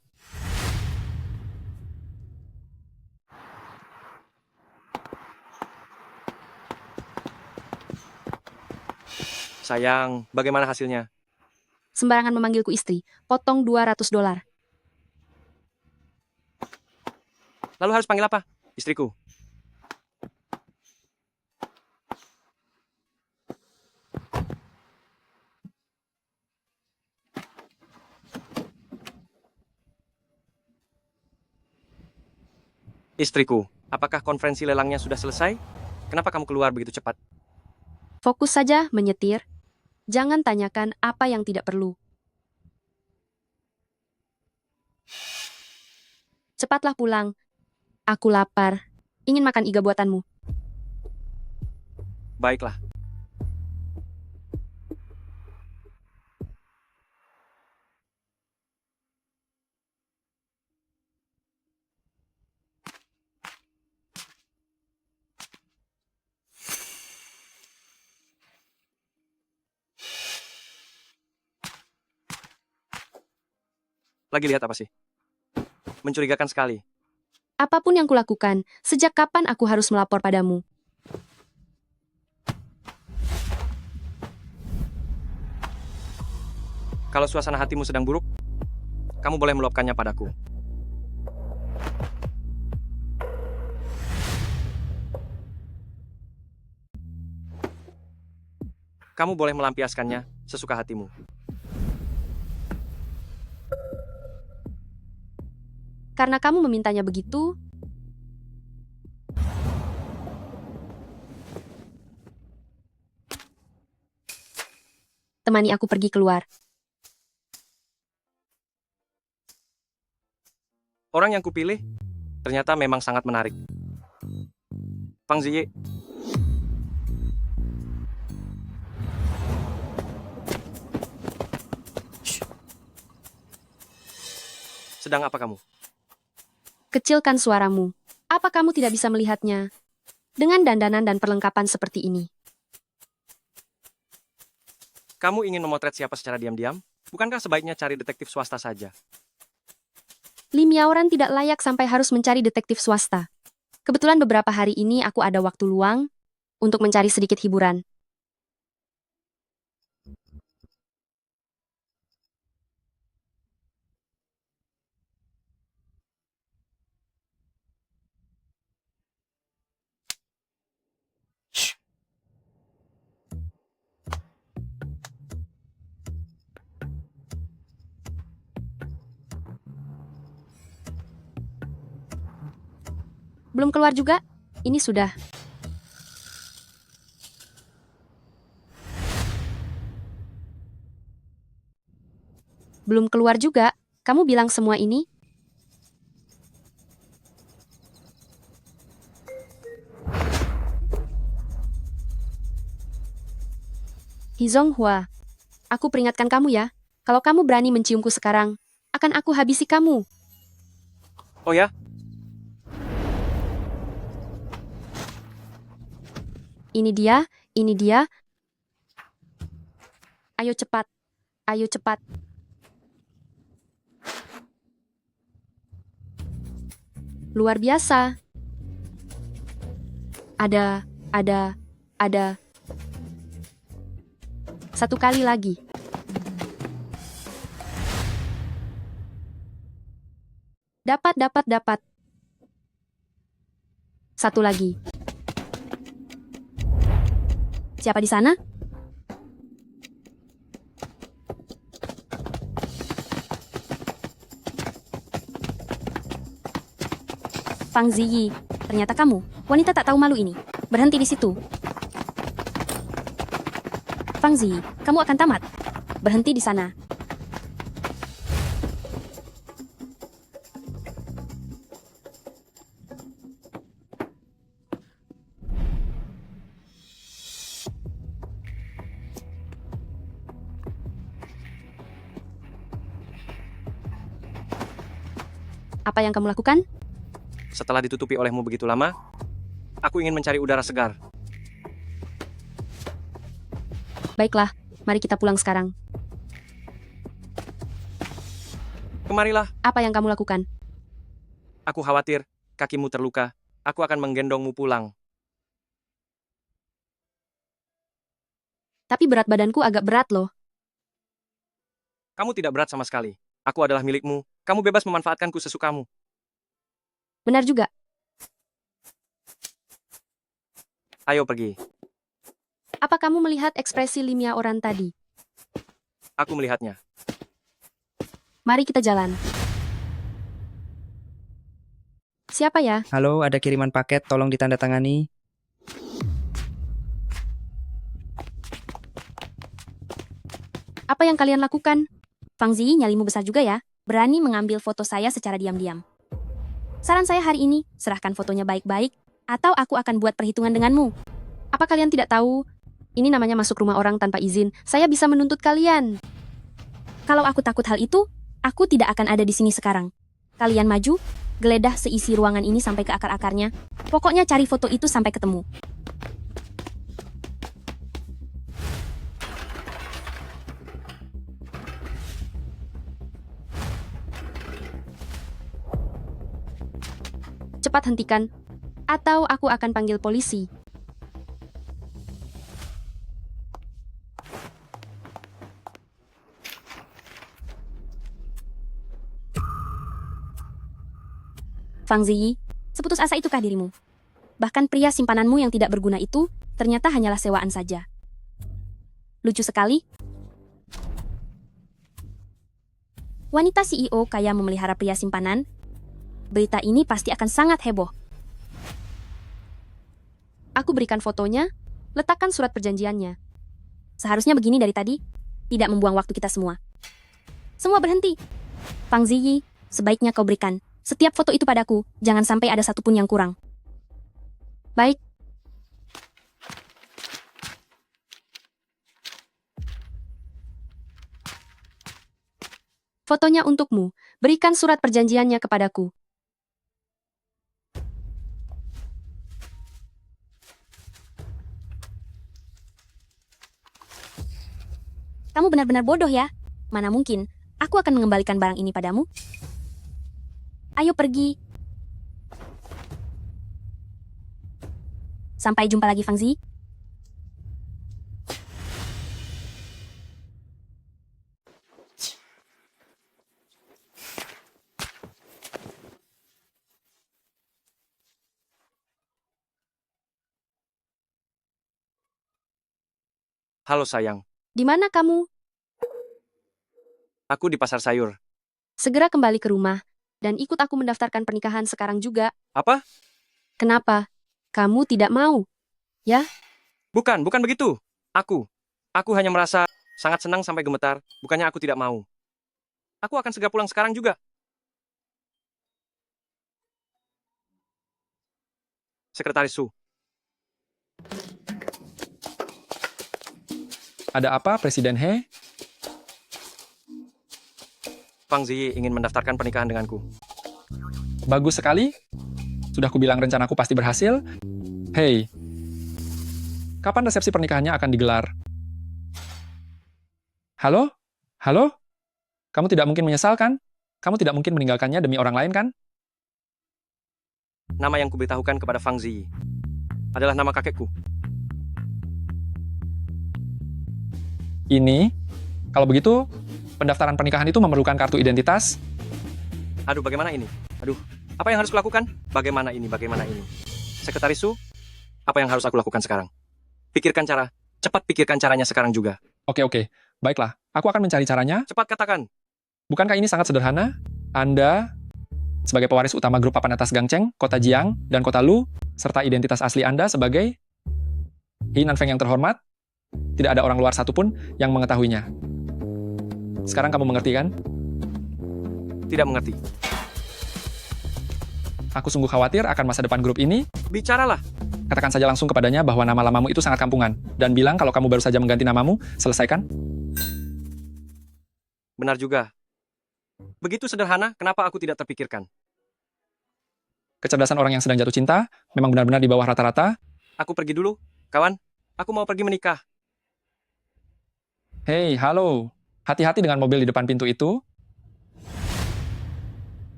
Sayang, bagaimana hasilnya? Sembarangan memanggilku istri. Potong $200. Lalu harus panggil apa? Istriku. Istriku, apakah konferensi lelangnya sudah selesai? Kenapa kamu keluar begitu cepat? Fokus saja menyetir. Jangan tanyakan apa yang tidak perlu. Cepatlah pulang. Aku lapar. Ingin makan iga buatanmu. Baiklah. Lagi lihat apa sih? Mencurigakan sekali. Apapun yang kulakukan, sejak kapan aku harus melapor padamu? Kalau suasana hatimu sedang buruk, kamu boleh meluapkannya padaku. Kamu boleh melampiaskannya sesuka hatimu. Karena kamu memintanya begitu, temani aku pergi keluar. Orang yang kupilih ternyata memang sangat menarik. Fang Ziyi, sedang apa kamu? Kecilkan suaramu. Apa kamu tidak bisa melihatnya? Dengan dandanan dan perlengkapan seperti ini. Kamu ingin memotret siapa secara diam-diam? Bukankah sebaiknya cari detektif swasta saja? Lim Yaoran tidak layak sampai harus mencari detektif swasta. Kebetulan beberapa hari ini aku ada waktu luang untuk mencari sedikit hiburan. Belum keluar juga? Ini sudah. Belum keluar juga? Kamu bilang semua ini? Hizong Hua, aku peringatkan kamu ya. Kalau kamu berani menciumku sekarang, akan aku habisi kamu. Oh ya? Ini dia, ini dia. Ayo cepat, ayo cepat. Luar biasa. Ada. Satu kali lagi. Dapat. Satu lagi. Siapa di sana? Fang Ziyi, ternyata kamu, wanita tak tahu malu ini. Berhenti di situ. Fang Ziyi, kamu akan tamat. Berhenti di sana. Apa yang kamu lakukan? Setelah ditutupi olehmu begitu lama, aku ingin mencari udara segar. Baiklah, mari kita pulang sekarang. Kemarilah, Apa yang kamu lakukan? aku khawatir kakimu terluka. Aku akan menggendongmu pulang. Tapi berat badanku agak berat loh. Kamu tidak berat sama sekali. Aku adalah milikmu. Kamu bebas memanfaatkanku sesukamu. Benar juga. Ayo pergi. Apa kamu melihat ekspresi Lim Yaoran tadi? Aku melihatnya. Mari kita jalan. Siapa ya? Halo, ada kiriman paket, tolong ditandatangani. Apa yang kalian lakukan? Fang Ziyi, nyalimu besar juga ya. Berani mengambil foto saya secara diam-diam. Saran saya hari ini, serahkan fotonya baik-baik, atau aku akan buat perhitungan denganmu. Apa kalian tidak tahu? Ini namanya masuk rumah orang tanpa izin. Saya bisa menuntut kalian. Kalau aku takut hal itu, aku tidak akan ada di sini sekarang. Kalian maju, geledah seisi ruangan ini sampai ke akar-akarnya. Pokoknya cari foto itu sampai ketemu. cepat hentikan, atau aku akan panggil polisi. Fang Ziyi, seputus asa itukah dirimu? Bahkan pria simpananmu yang tidak berguna itu ternyata hanyalah sewaan saja. Lucu sekali. Wanita CEO kaya memelihara pria simpanan. Berita ini pasti akan sangat heboh. Aku berikan fotonya, letakkan surat perjanjiannya. Seharusnya begini dari tadi, tidak membuang waktu kita semua. Semua berhenti. Fang Ziyi, sebaiknya kau berikan setiap foto itu padaku, jangan sampai ada satupun yang kurang. Baik. Fotonya untukmu, berikan surat perjanjiannya kepadaku. Kamu benar-benar bodoh ya? Mana mungkin, aku akan mengembalikan barang ini padamu. Ayo pergi. Sampai jumpa lagi, Fang Ziyi. Halo sayang, Di mana kamu? aku di pasar sayur. Segera kembali ke rumah, dan ikut aku mendaftarkan pernikahan sekarang juga. Apa? Kenapa? Kamu tidak mau? Bukan begitu. Aku hanya merasa sangat senang sampai gemetar, bukannya aku tidak mau. Aku akan segera pulang sekarang juga. Sekretaris Su, Ada apa, Presiden He? Fang Ziyi ingin mendaftarkan pernikahan denganku. Bagus sekali. Sudah kubilang rencanaku pasti berhasil. Hei, kapan resepsi pernikahannya akan digelar? Halo? Halo? Kamu tidak mungkin menyesal, kan? Kamu tidak mungkin meninggalkannya demi orang lain, kan? Nama yang kuberitahukan kepada Fang Ziyi adalah nama kakekku. Ini, kalau begitu, pendaftaran pernikahan itu memerlukan kartu identitas. Aduh, bagaimana ini? Aduh, apa yang harus kulakukan? Bagaimana ini? Sekretaris Su, apa yang harus aku lakukan sekarang? Pikirkan cara. Cepat pikirkan caranya sekarang juga. Oke. Baiklah, aku akan mencari caranya. Cepat katakan. Bukankah ini sangat sederhana? Anda, sebagai pewaris utama grup papan atas Gangcheng, kota Jiang, dan kota Lu, serta identitas asli Anda sebagai He Nanfeng yang terhormat, tidak ada orang luar satupun yang mengetahuinya. Sekarang kamu mengerti, kan? Tidak mengerti. Aku sungguh khawatir akan masa depan grup ini. Bicaralah. Katakan saja langsung kepadanya bahwa nama lamamu itu sangat kampungan, dan bilang kalau kamu baru saja mengganti namamu, selesaikan? Benar juga. Begitu sederhana, kenapa aku tidak terpikirkan? Kecerdasan orang yang sedang jatuh cinta memang benar-benar di bawah rata-rata. Aku pergi dulu, kawan. Aku mau pergi menikah. Hei, halo. Hati-hati dengan mobil di depan pintu itu.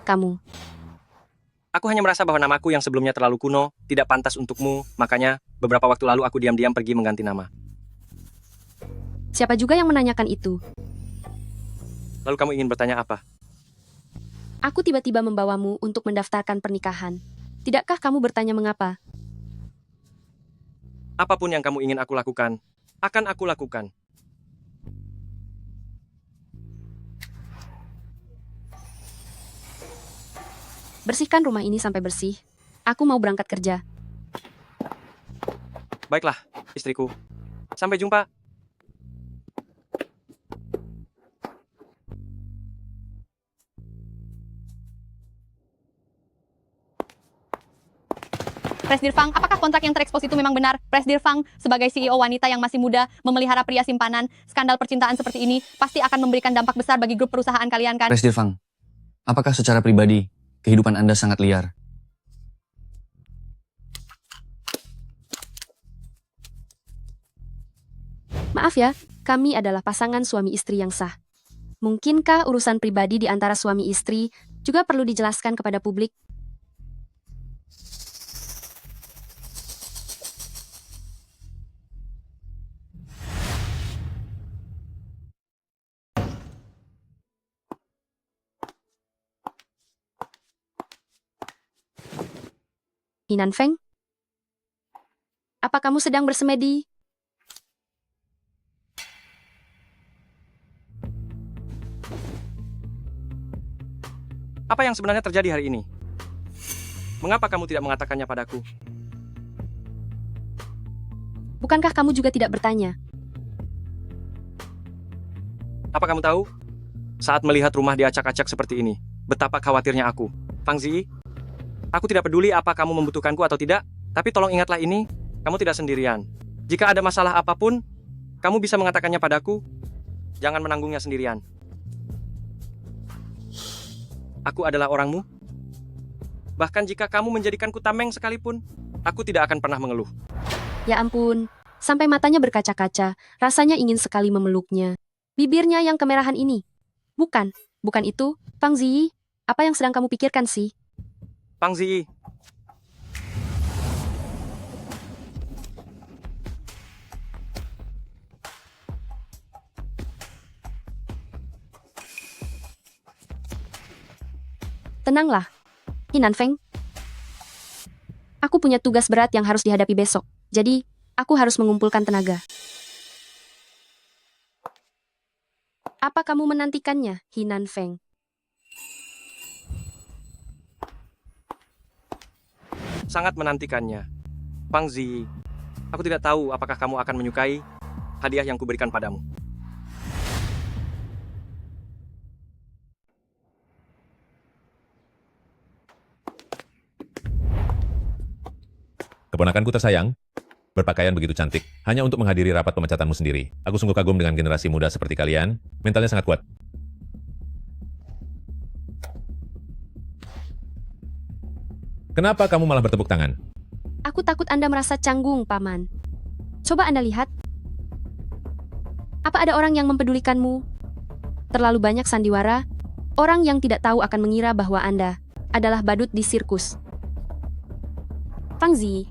Kamu. Aku hanya merasa bahwa namaku yang sebelumnya terlalu kuno, tidak pantas untukmu, makanya beberapa waktu lalu aku diam-diam pergi mengganti nama. Siapa juga yang menanyakan itu? Lalu kamu ingin bertanya apa? Aku tiba-tiba membawamu untuk mendaftarkan pernikahan. Tidakkah kamu bertanya mengapa? Apapun yang kamu ingin aku lakukan, akan aku lakukan. Bersihkan rumah ini sampai bersih. Aku mau berangkat kerja. Baiklah, istriku. Sampai jumpa. Presdir Fang, apakah kontrak yang terekspos itu memang benar? Presdir Fang, sebagai CEO wanita yang masih muda, memelihara pria simpanan, skandal percintaan seperti ini pasti akan memberikan dampak besar bagi grup perusahaan kalian, kan? Presdir Fang, apakah secara pribadi kehidupan Anda sangat liar? Maaf ya, Kami adalah pasangan suami istri yang sah. Mungkinkah urusan pribadi di antara suami istri juga perlu dijelaskan kepada publik? Hinan Feng? Apa kamu sedang bersemedi? Apa yang sebenarnya terjadi hari ini? Mengapa kamu tidak mengatakannya padaku? Bukankah kamu juga tidak bertanya? Apa kamu tahu? Saat melihat rumah diacak-acak seperti ini, betapa khawatirnya aku. Fang Ziyi, aku tidak peduli apa kamu membutuhkanku atau tidak, tapi tolong ingatlah ini, kamu tidak sendirian. Jika ada masalah apapun, kamu bisa mengatakannya padaku. Jangan menanggungnya sendirian. Aku adalah orangmu. Bahkan jika kamu menjadikanku tameng sekalipun, aku tidak akan pernah mengeluh. Ya ampun, sampai matanya berkaca-kaca, rasanya ingin sekali memeluknya. Bibirnya yang kemerahan ini. Bukan itu, Fang Ziyi. Apa yang sedang kamu pikirkan sih? Fang Ziyi, Tenanglah, Hinan Feng. Aku punya tugas berat yang harus dihadapi besok, jadi aku harus mengumpulkan tenaga. Apa kamu menantikannya, Hinan Feng? sangat menantikannya. Fang Ziyi, aku tidak tahu apakah kamu akan menyukai hadiah yang kuberikan padamu. Keponakanku tersayang, berpakaian begitu cantik, hanya untuk menghadiri rapat pemecatanmu sendiri. Aku sungguh kagum dengan generasi muda seperti kalian, mentalnya sangat kuat. Kenapa kamu malah bertepuk tangan? Aku takut Anda merasa canggung, Paman. Coba Anda lihat. Apa ada orang yang mempedulikanmu? Terlalu banyak sandiwara, orang yang tidak tahu akan mengira bahwa Anda adalah badut di sirkus. Fang Ziyi,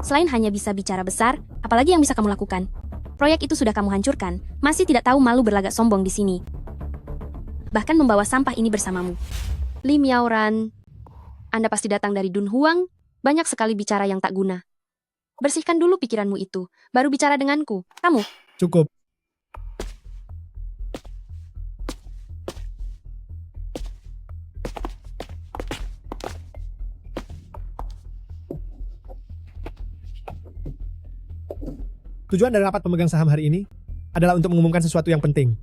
selain hanya bisa bicara besar, apalagi yang bisa kamu lakukan? Proyek itu sudah kamu hancurkan, masih tidak tahu malu berlagak sombong di sini. Bahkan membawa sampah ini bersamamu. Li Miaoran, Anda pasti datang dari Dun Huang, banyak sekali bicara yang tak guna. Bersihkan dulu pikiranmu itu, baru bicara denganku. Kamu, Cukup. Tujuan dari rapat pemegang saham hari ini adalah untuk mengumumkan sesuatu yang penting.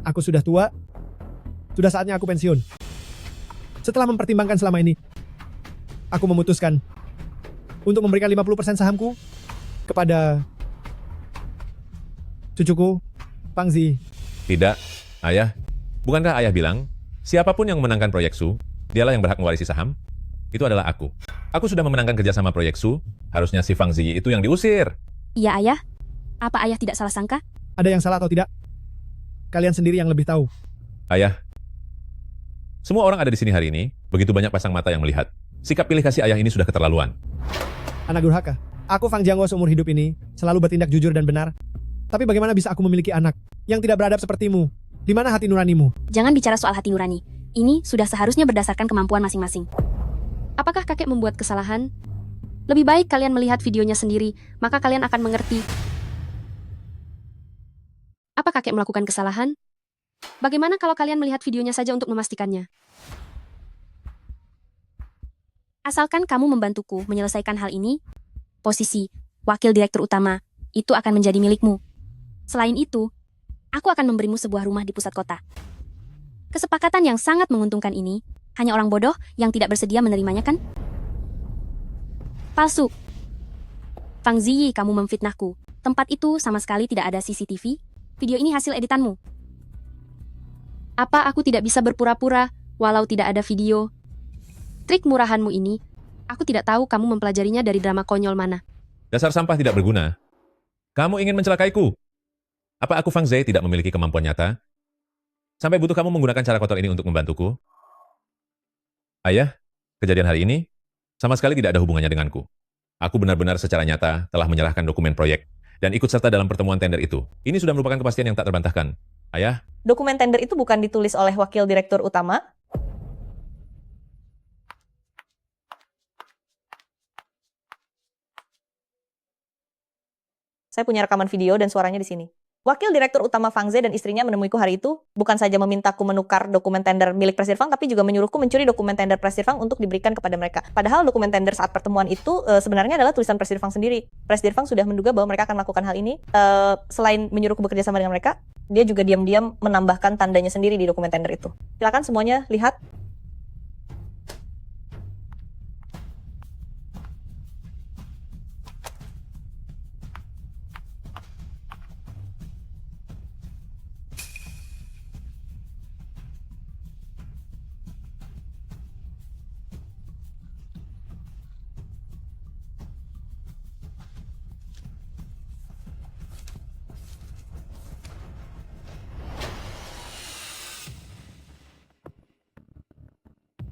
Aku sudah tua, sudah saatnya aku pensiun. Setelah mempertimbangkan selama ini, aku memutuskan untuk memberikan 50% sahamku kepada cucuku, Fang Ziyi. Tidak, ayah. Bukankah ayah bilang, siapapun yang memenangkan proyek Su, dialah yang berhak mewarisi saham? Itu adalah aku. Aku sudah memenangkan kerjasama proyek Su, harusnya si Fang Ziyi itu yang diusir. iya ayah? Apa ayah tidak salah sangka? Ada yang salah atau tidak? Kalian sendiri yang lebih tahu. Ayah, semua orang ada di sini hari ini, begitu banyak pasang mata yang melihat. Sikap pilih kasih ayah ini sudah keterlaluan. Anak durhaka. Aku Fang Jiangwo seumur hidup ini selalu bertindak jujur dan benar. Tapi bagaimana bisa aku memiliki anak yang tidak beradab sepertimu? Di mana hati nuranimu? Jangan bicara soal hati nurani. Ini sudah seharusnya berdasarkan kemampuan masing-masing. Apakah kakek membuat kesalahan? Lebih baik kalian melihat videonya sendiri, maka kalian akan mengerti. Apa kakek melakukan kesalahan? Bagaimana kalau kalian melihat videonya saja untuk memastikannya? Asalkan kamu membantuku menyelesaikan hal ini, posisi wakil direktur utama itu akan menjadi milikmu. Selain itu, aku akan memberimu sebuah rumah di pusat kota. Kesepakatan yang sangat menguntungkan ini, hanya orang bodoh yang tidak bersedia menerimanya kan? Palsu. Fang Ziyi, kamu memfitnahku. Tempat itu sama sekali tidak ada CCTV. Video ini hasil editanmu. Apa aku tidak bisa berpura-pura walau tidak ada video? Trik murahanmu ini, aku tidak tahu kamu mempelajarinya dari drama konyol mana. Dasar sampah tidak berguna. Kamu ingin mencelakaiku? Apa aku Fang Zhe tidak memiliki kemampuan nyata? Sampai butuh kamu menggunakan cara kotor ini untuk membantuku? Ayah, kejadian hari ini sama sekali tidak ada hubungannya denganku. Aku benar-benar secara nyata telah menyerahkan dokumen proyek dan ikut serta dalam pertemuan tender itu. Ini sudah merupakan kepastian yang tak terbantahkan. Ayah, Dokumen tender itu bukan ditulis oleh wakil direktur utama. Saya punya rekaman video dan suaranya di sini. Wakil Direktur Utama Fang Zhe dan istrinya menemuiku hari itu, bukan saja memintaku menukar dokumen tender milik Presidir Fang, tapi juga menyuruhku mencuri dokumen tender Presidir Fang untuk diberikan kepada mereka. Padahal dokumen tender saat pertemuan itu sebenarnya adalah tulisan Presidir Fang sendiri. Presidir Fang sudah menduga bahwa mereka akan melakukan hal ini. Selain menyuruhku bekerja sama dengan mereka, dia juga diam-diam menambahkan tandanya sendiri di dokumen tender itu. Silakan semuanya lihat.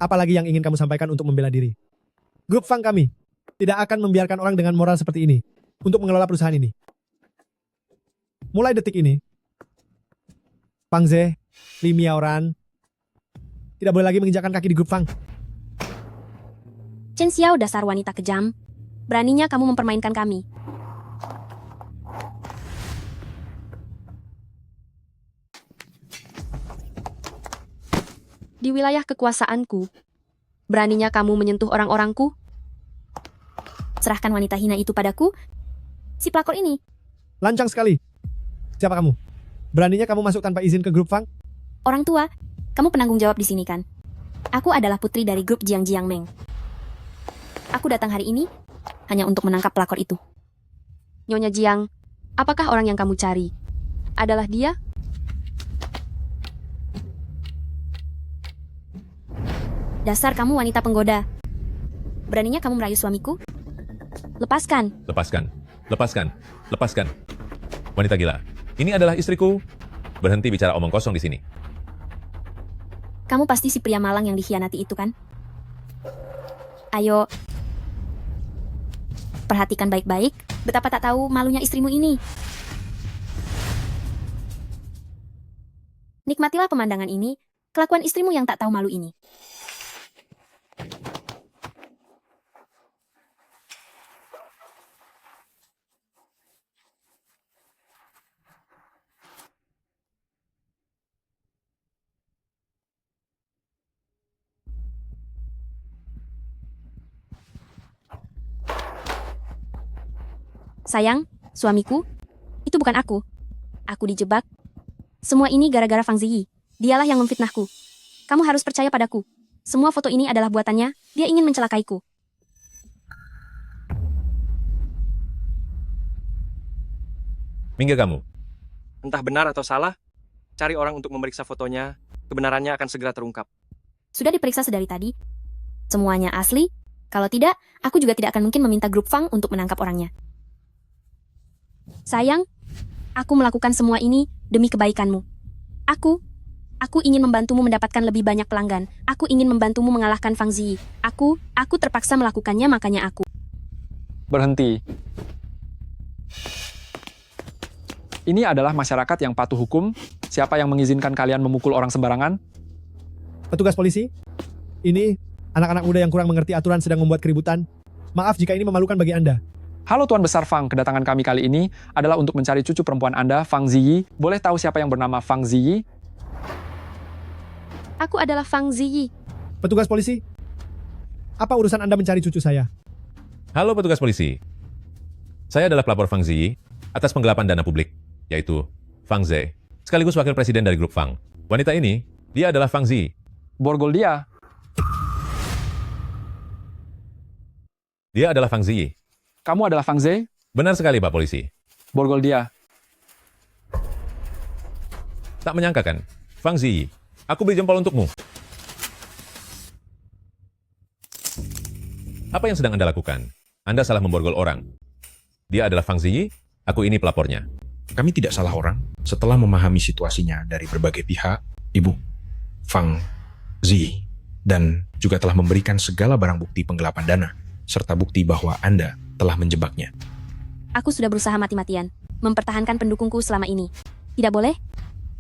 Apalagi yang ingin kamu sampaikan untuk membela diri? Grup Fang kami tidak akan membiarkan orang dengan moral seperti ini untuk mengelola perusahaan ini. Mulai detik ini, Fang Zhe, Li Miaoran tidak boleh lagi menginjakkan kaki di grup Fang. Chen Xiao, dasar wanita kejam. Beraninya kamu mempermainkan kami. Di wilayah kekuasaanku, beraninya kamu menyentuh orang-orangku? Serahkan wanita hina itu padaku, si pelakor ini. Lancang sekali. Siapa kamu? Beraninya kamu masuk tanpa izin ke grup Fang? Orang tua, kamu penanggung jawab di sini kan? Aku adalah putri dari grup Jiang Jiangmeng. Aku datang hari ini hanya untuk menangkap pelakor itu. Nyonya Jiang, apakah orang yang kamu cari? Adalah dia? Dasar kamu wanita penggoda. Beraninya kamu merayu suamiku? Lepaskan. lepaskan, lepaskan, lepaskan. Wanita gila, ini adalah istriku. Berhenti bicara omong kosong di sini. Kamu pasti si pria malang yang dikhianati itu kan? Ayo, perhatikan baik-baik betapa tak tahu malunya istrimu ini. Nikmatilah pemandangan ini, kelakuan istrimu yang tak tahu malu ini. Sayang, suamiku, itu bukan aku. Aku dijebak. Semua ini gara-gara Fang Ziyi. Dialah yang memfitnahku. Kamu harus percaya padaku. Semua foto ini adalah buatannya. Dia ingin mencelakaiku. Minggir kamu. Entah benar atau salah, cari orang untuk memeriksa fotonya, kebenarannya akan segera terungkap. Sudah diperiksa sedari tadi. Semuanya asli. Kalau tidak, aku juga tidak akan mungkin meminta grup Fang untuk menangkap orangnya. Sayang, aku melakukan semua ini demi kebaikanmu. Aku ingin membantumu mendapatkan lebih banyak pelanggan. Aku ingin membantumu mengalahkan Fang Ziyi. Aku terpaksa melakukannya, makanya aku. Berhenti. Ini adalah masyarakat yang patuh hukum. Siapa yang mengizinkan kalian memukul orang sembarangan? Petugas polisi, ini anak-anak muda yang kurang mengerti aturan sedang membuat keributan. Maaf jika ini memalukan bagi Anda. Halo Tuan Besar Fang, kedatangan kami kali ini adalah untuk mencari cucu perempuan Anda, Fang Ziyi. Boleh tahu siapa yang bernama Fang Ziyi? Aku adalah Fang Ziyi. Petugas polisi, apa urusan Anda mencari cucu saya? Halo petugas polisi. Saya adalah pelapor Fang Ziyi atas penggelapan dana publik, yaitu Fang Zhe, sekaligus wakil presiden dari grup Fang. Wanita ini, dia adalah Fang Ziyi. Borgol dia. Dia adalah Fang Ziyi. Kamu adalah Fang Zhe? Benar sekali Pak Polisi. Borgol dia. Tak menyangka kan? Fang Ziyi, aku beri jempol untukmu. Apa yang sedang Anda lakukan? Anda salah memborgol orang. Dia adalah Fang Ziyi, aku ini pelapornya. Kami tidak salah orang. Setelah memahami situasinya dari berbagai pihak, Ibu Fang Ziyi, dan juga telah memberikan segala barang bukti penggelapan dana, serta bukti bahwa Anda telah menjebaknya. Aku sudah berusaha mati-matian mempertahankan pendukungku selama ini. Tidak boleh?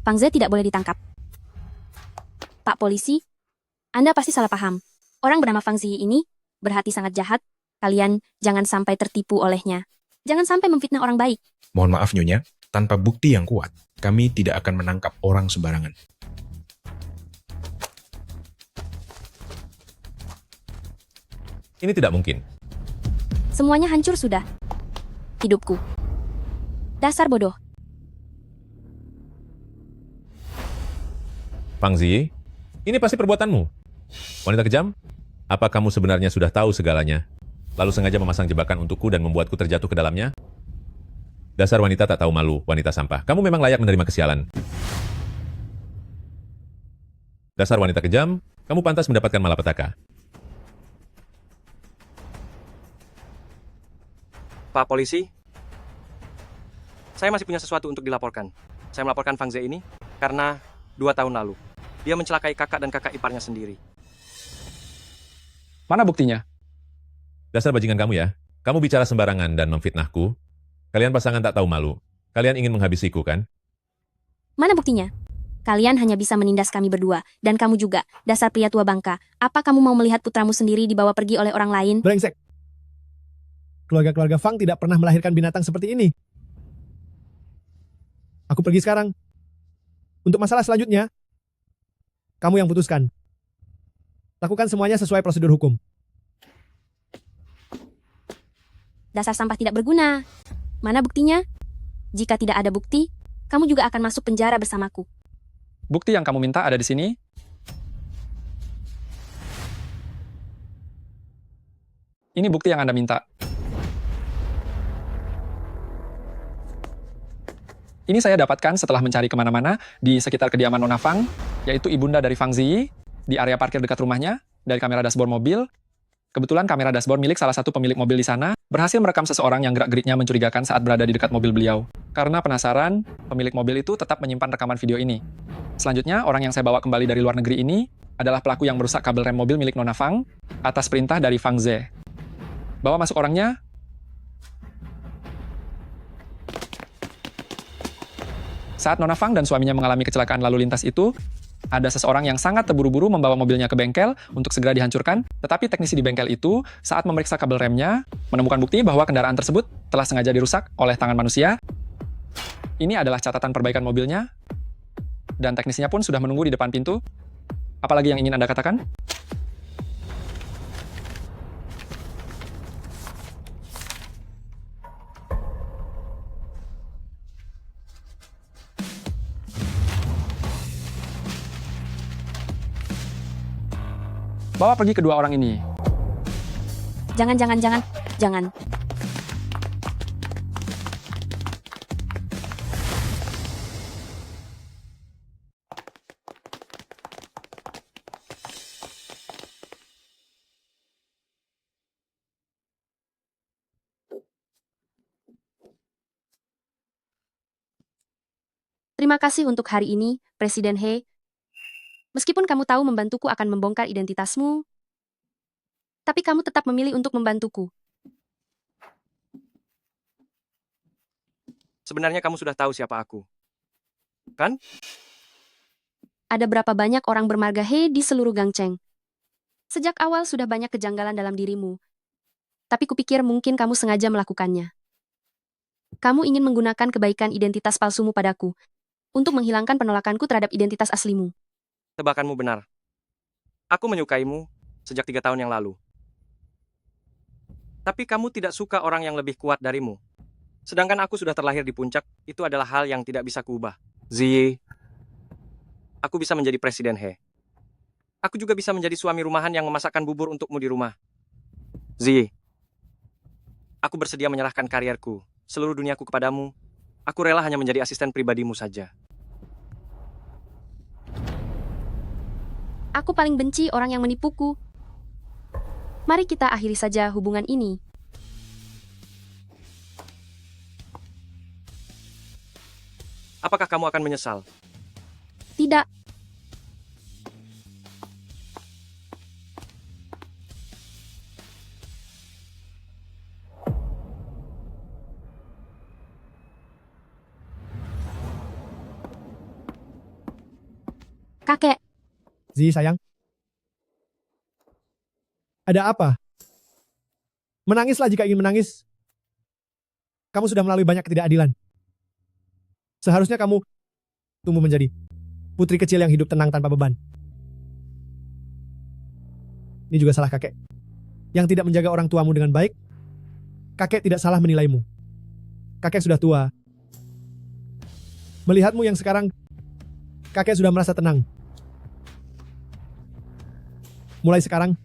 Fang Ze tidak boleh ditangkap. Pak polisi, Anda pasti salah paham. Orang bernama Fang Ziyi ini berhati sangat jahat. Kalian jangan sampai tertipu olehnya. Jangan sampai memfitnah orang baik. Mohon maaf Nyonya, tanpa bukti yang kuat, kami tidak akan menangkap orang sembarangan. Ini tidak mungkin. Semuanya hancur sudah. Hidupku. Dasar bodoh. Fang Ziyi, ini pasti perbuatanmu. Wanita kejam, apa kamu sebenarnya sudah tahu segalanya, lalu sengaja memasang jebakan untukku dan membuatku terjatuh ke dalamnya? Dasar wanita tak tahu malu, wanita sampah. Kamu memang layak menerima kesialan. Dasar wanita kejam, kamu pantas mendapatkan malapetaka. Pak polisi, saya masih punya sesuatu untuk dilaporkan. Saya melaporkan Fang Ze ini karena 2 tahun lalu dia mencelakai kakak dan kakak iparnya sendiri. Mana buktinya? Dasar bajingan kamu ya. Kamu bicara sembarangan dan memfitnahku. Kalian pasangan tak tahu malu. Kalian ingin menghabisiku, kan? Mana buktinya? Kalian hanya bisa menindas kami berdua, dan kamu juga, dasar pria tua bangka. Apa kamu mau melihat putramu sendiri dibawa pergi oleh orang lain? Brengsek. Keluarga-keluarga Fang tidak pernah melahirkan binatang seperti ini. Aku pergi sekarang. Untuk masalah selanjutnya, kamu yang putuskan. Lakukan semuanya sesuai prosedur hukum. Dasar sampah tidak berguna. Mana buktinya? Jika tidak ada bukti, kamu juga akan masuk penjara bersamaku. Bukti yang kamu minta ada di sini. Ini bukti yang Anda minta. Ini saya dapatkan setelah mencari kemana-mana di sekitar kediaman Nona Fang, yaitu ibunda dari Fang Ziyi, di area parkir dekat rumahnya, dari kamera dashboard mobil. Kebetulan kamera dashboard milik salah satu pemilik mobil di sana berhasil merekam seseorang yang gerak-geriknya mencurigakan saat berada di dekat mobil beliau. Karena penasaran, pemilik mobil itu tetap menyimpan rekaman video ini. Selanjutnya, orang yang saya bawa kembali dari luar negeri ini adalah pelaku yang merusak kabel rem mobil milik Nona Fang atas perintah dari Fang Ze. Bawa masuk orangnya. Saat Nona Fang dan suaminya mengalami kecelakaan lalu lintas itu, ada seseorang yang sangat terburu-buru membawa mobilnya ke bengkel untuk segera dihancurkan, tetapi teknisi di bengkel itu saat memeriksa kabel remnya, menemukan bukti bahwa kendaraan tersebut telah sengaja dirusak oleh tangan manusia. Ini adalah catatan perbaikan mobilnya, dan teknisinya pun sudah menunggu di depan pintu. Apalagi yang ingin Anda katakan? Bawa pergi kedua orang ini. Jangan. Terima kasih untuk hari ini, Presiden He. Meskipun kamu tahu membantuku akan membongkar identitasmu, tapi kamu tetap memilih untuk membantuku. Sebenarnya kamu sudah tahu siapa aku, kan? Ada berapa banyak orang bermarga He di seluruh Gangcheng? Sejak awal sudah banyak kejanggalan dalam dirimu, tapi kupikir mungkin kamu sengaja melakukannya. Kamu ingin menggunakan kebaikan identitas palsumu padaku untuk menghilangkan penolakanku terhadap identitas aslimu. Tebakanmu benar. Aku menyukaimu sejak 3 tahun yang lalu. Tapi kamu tidak suka orang yang lebih kuat darimu. Sedangkan aku sudah terlahir di puncak, itu adalah hal yang tidak bisa kuubah. Ziyi, aku bisa menjadi Presiden He. Aku juga bisa menjadi suami rumahan yang memasakkan bubur untukmu di rumah. Ziyi, aku bersedia menyerahkan karierku, seluruh duniaku kepadamu. Aku rela hanya menjadi asisten pribadimu saja. Aku paling benci orang yang menipuku. Mari kita akhiri saja hubungan ini. apakah kamu akan menyesal? Tidak, kakek, Zi, sayang. Ada apa? Menangislah jika ingin menangis. Kamu sudah melalui banyak ketidakadilan. Seharusnya kamu tumbuh menjadi putri kecil yang hidup tenang tanpa beban. Ini juga salah kakek. Yang tidak menjaga orang tuamu dengan baik, kakek tidak salah menilaimu. Kakek sudah tua. Melihatmu yang sekarang, kakek sudah merasa tenang. Mulai sekarang,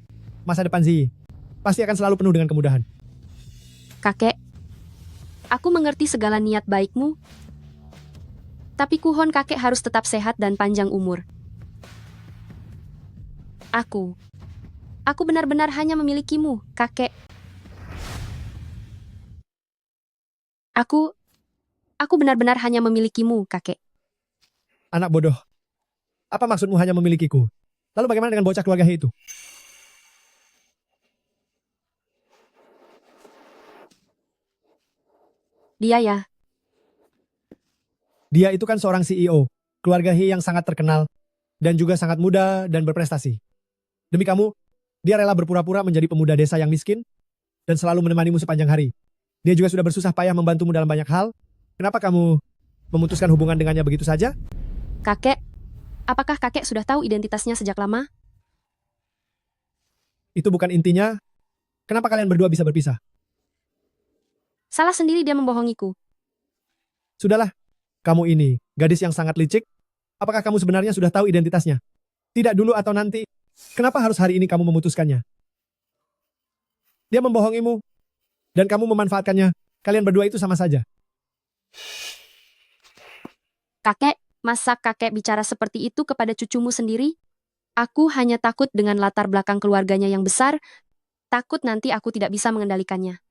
masa depan Ziyi pasti akan selalu penuh dengan kemudahan. kakek. Aku mengerti segala niat baikmu, tapi kuhon kakek harus tetap sehat dan panjang umur. Aku benar-benar hanya memilikimu, kakek. Aku benar-benar hanya memilikimu, kakek. Anak bodoh. Apa maksudmu hanya memilikiku? Lalu bagaimana dengan bocah keluarga He itu? Dia ya, Dia itu kan seorang CEO, keluarga He yang sangat terkenal, dan juga sangat muda dan berprestasi. Demi kamu, dia rela berpura-pura menjadi pemuda desa yang miskin, dan selalu menemanimu sepanjang hari. Dia juga sudah bersusah payah membantumu dalam banyak hal. Kenapa kamu memutuskan hubungan dengannya begitu saja? kakek. Apakah kakek sudah tahu identitasnya sejak lama? Itu bukan intinya. Kenapa kalian berdua bisa berpisah? Salah sendiri dia membohongiku. Sudahlah, kamu ini, gadis yang sangat licik. Apakah kamu sebenarnya sudah tahu identitasnya? Tidak dulu atau nanti. Kenapa harus hari ini kamu memutuskannya? Dia membohongimu, dan kamu memanfaatkannya. Kalian berdua itu sama saja. Kakek, masa kakek bicara seperti itu kepada cucumu sendiri? Aku hanya takut dengan latar belakang keluarganya yang besar, takut nanti aku tidak bisa mengendalikannya.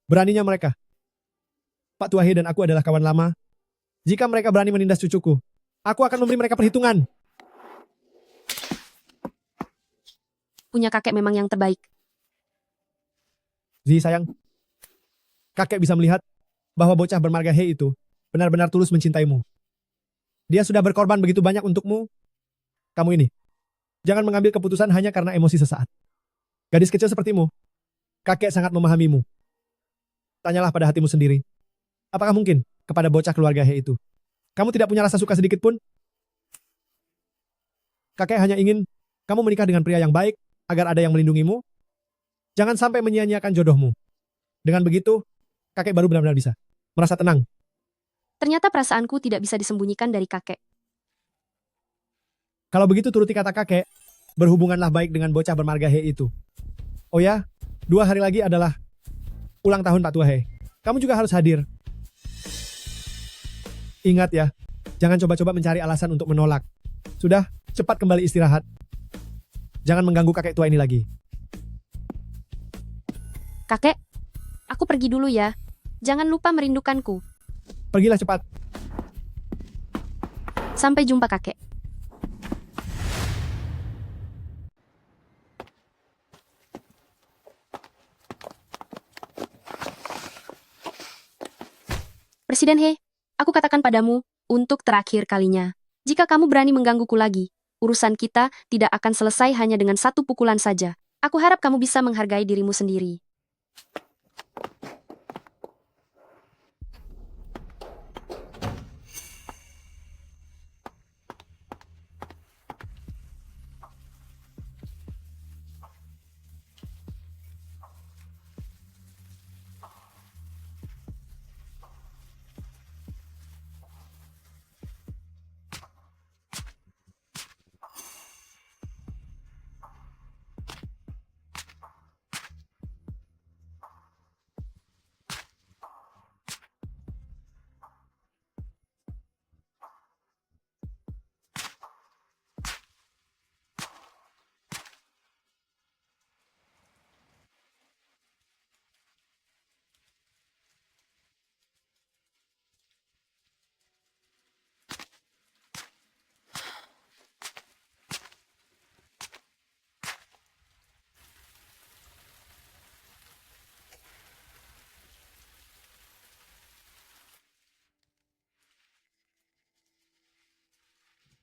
Beraninya mereka. Pak Tuahe dan aku adalah kawan lama. Jika mereka berani menindas cucuku, aku akan memberi mereka perhitungan. Punya kakek memang yang terbaik. Zi, sayang. Kakek bisa melihat bahwa bocah bermarga He itu benar-benar tulus mencintaimu. Dia sudah berkorban begitu banyak untukmu. Kamu ini, jangan mengambil keputusan hanya karena emosi sesaat. Gadis kecil sepertimu, kakek sangat memahamimu. Tanyalah pada hatimu sendiri. Apakah mungkin kepada bocah keluarga He itu, kamu tidak punya rasa suka sedikit pun? Kakek hanya ingin kamu menikah dengan pria yang baik, agar ada yang melindungimu. Jangan sampai menyia-nyiakan jodohmu. Dengan begitu, kakek baru benar-benar bisa merasa tenang. Ternyata perasaanku tidak bisa disembunyikan dari kakek. Kalau begitu turuti kata kakek, berhubunganlah baik dengan bocah bermarga He itu. Oh ya, 2 hari lagi adalah ulang tahun Pak Tua He. Kamu juga harus hadir. Ingat ya, jangan coba-coba mencari alasan untuk menolak. Sudah, cepat kembali istirahat. Jangan mengganggu kakek tua ini lagi. Kakek, aku pergi dulu ya. Jangan lupa merindukanku. Pergilah cepat. Sampai jumpa kakek. Presiden He, aku katakan padamu, untuk terakhir kalinya, jika kamu berani menggangguku lagi, urusan kita tidak akan selesai hanya dengan satu pukulan saja. Aku harap kamu bisa menghargai dirimu sendiri.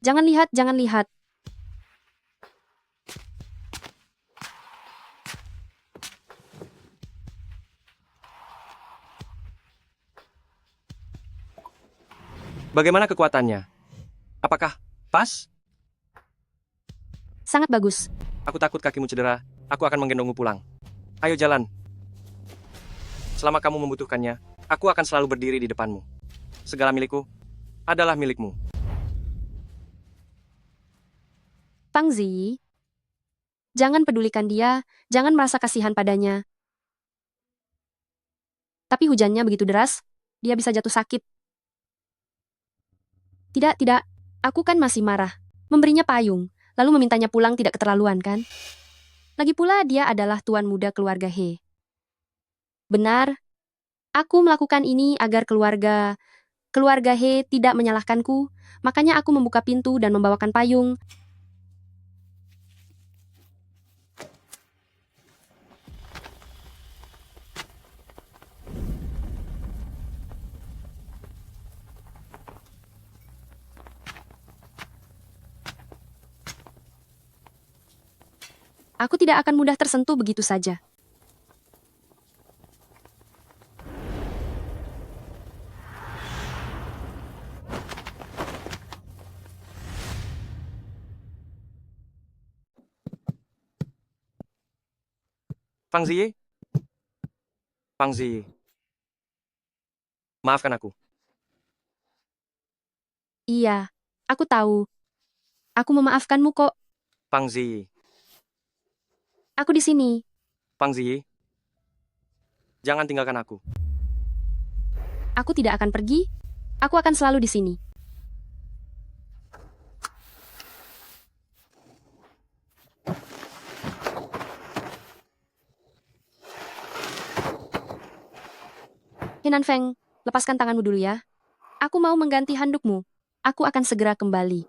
Jangan lihat, jangan lihat. Bagaimana kekuatannya? Apakah pas? Sangat bagus. Aku takut kakimu cedera. Aku akan menggendongmu pulang. Ayo jalan. Selama kamu membutuhkannya, aku akan selalu berdiri di depanmu. Segala milikku adalah milikmu. Fang Ziyi, jangan pedulikan dia, jangan merasa kasihan padanya. Tapi hujannya begitu deras, dia bisa jatuh sakit. Tidak, tidak. Aku kan masih marah. Memberinya payung, lalu memintanya pulang tidak keterlaluan kan? Lagi pula dia adalah tuan muda keluarga He. Benar, aku melakukan ini agar keluarga He tidak menyalahkanku, makanya aku membuka pintu dan membawakan payung. Aku tidak akan mudah tersentuh begitu saja. Fang Ziyi? Fang Ziyi. Maafkan aku. Iya, aku tahu. Aku memaafkanmu kok. Fang Ziyi. Aku di sini. Fang Ziyi. Jangan tinggalkan aku. Aku tidak akan pergi. Aku akan selalu di sini. Hinan Feng, lepaskan tanganmu dulu ya. Aku mau mengganti handukmu. Aku akan segera kembali.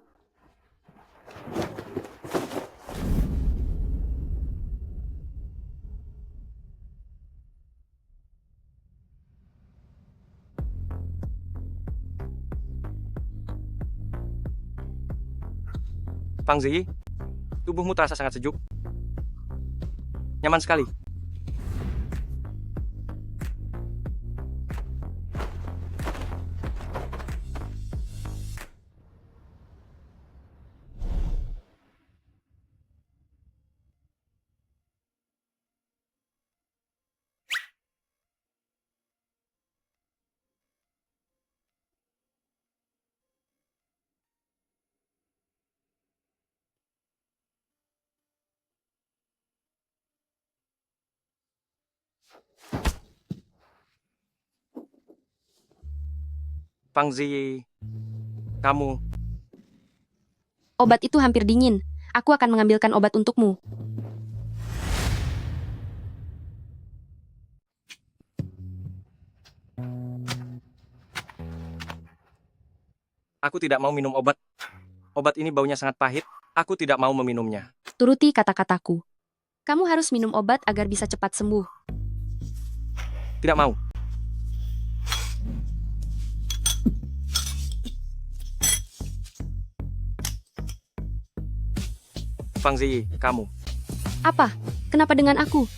Fang Ziyi, tubuhmu terasa sangat sejuk. Nyaman sekali. Fang Ziyi, kamu. Obat itu hampir dingin. Aku akan mengambilkan obat untukmu. Aku tidak mau minum obat. Obat ini baunya sangat pahit. Aku tidak mau meminumnya. Turuti kata-kataku. Kamu harus minum obat agar bisa cepat sembuh. Tidak mau. Fang Ziyi, kamu. Apa? Kenapa dengan aku?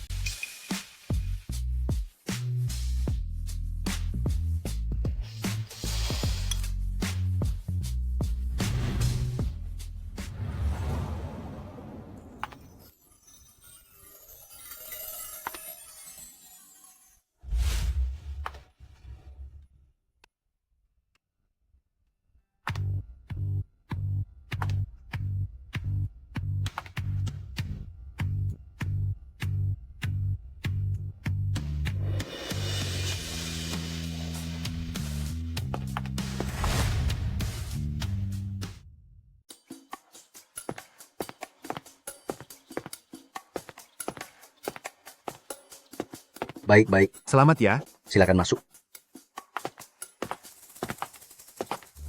Baik-baik. Selamat ya. Silakan masuk.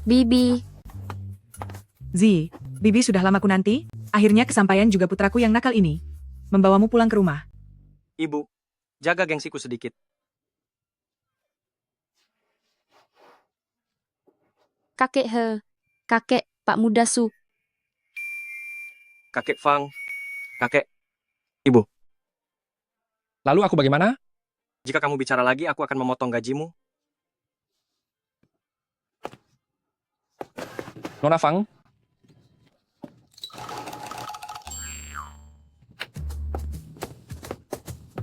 Bibi. Zi, Bibi sudah lama ku nanti. Akhirnya kesampaian juga putraku yang nakal ini. Membawamu pulang ke rumah. Ibu, jaga gengsiku sedikit. Kakek He. Kakek, Pak Muda Su. Kakek Fang, kakek, ibu. Lalu aku bagaimana? Jika kamu bicara lagi, aku akan memotong gajimu. Nona Fang,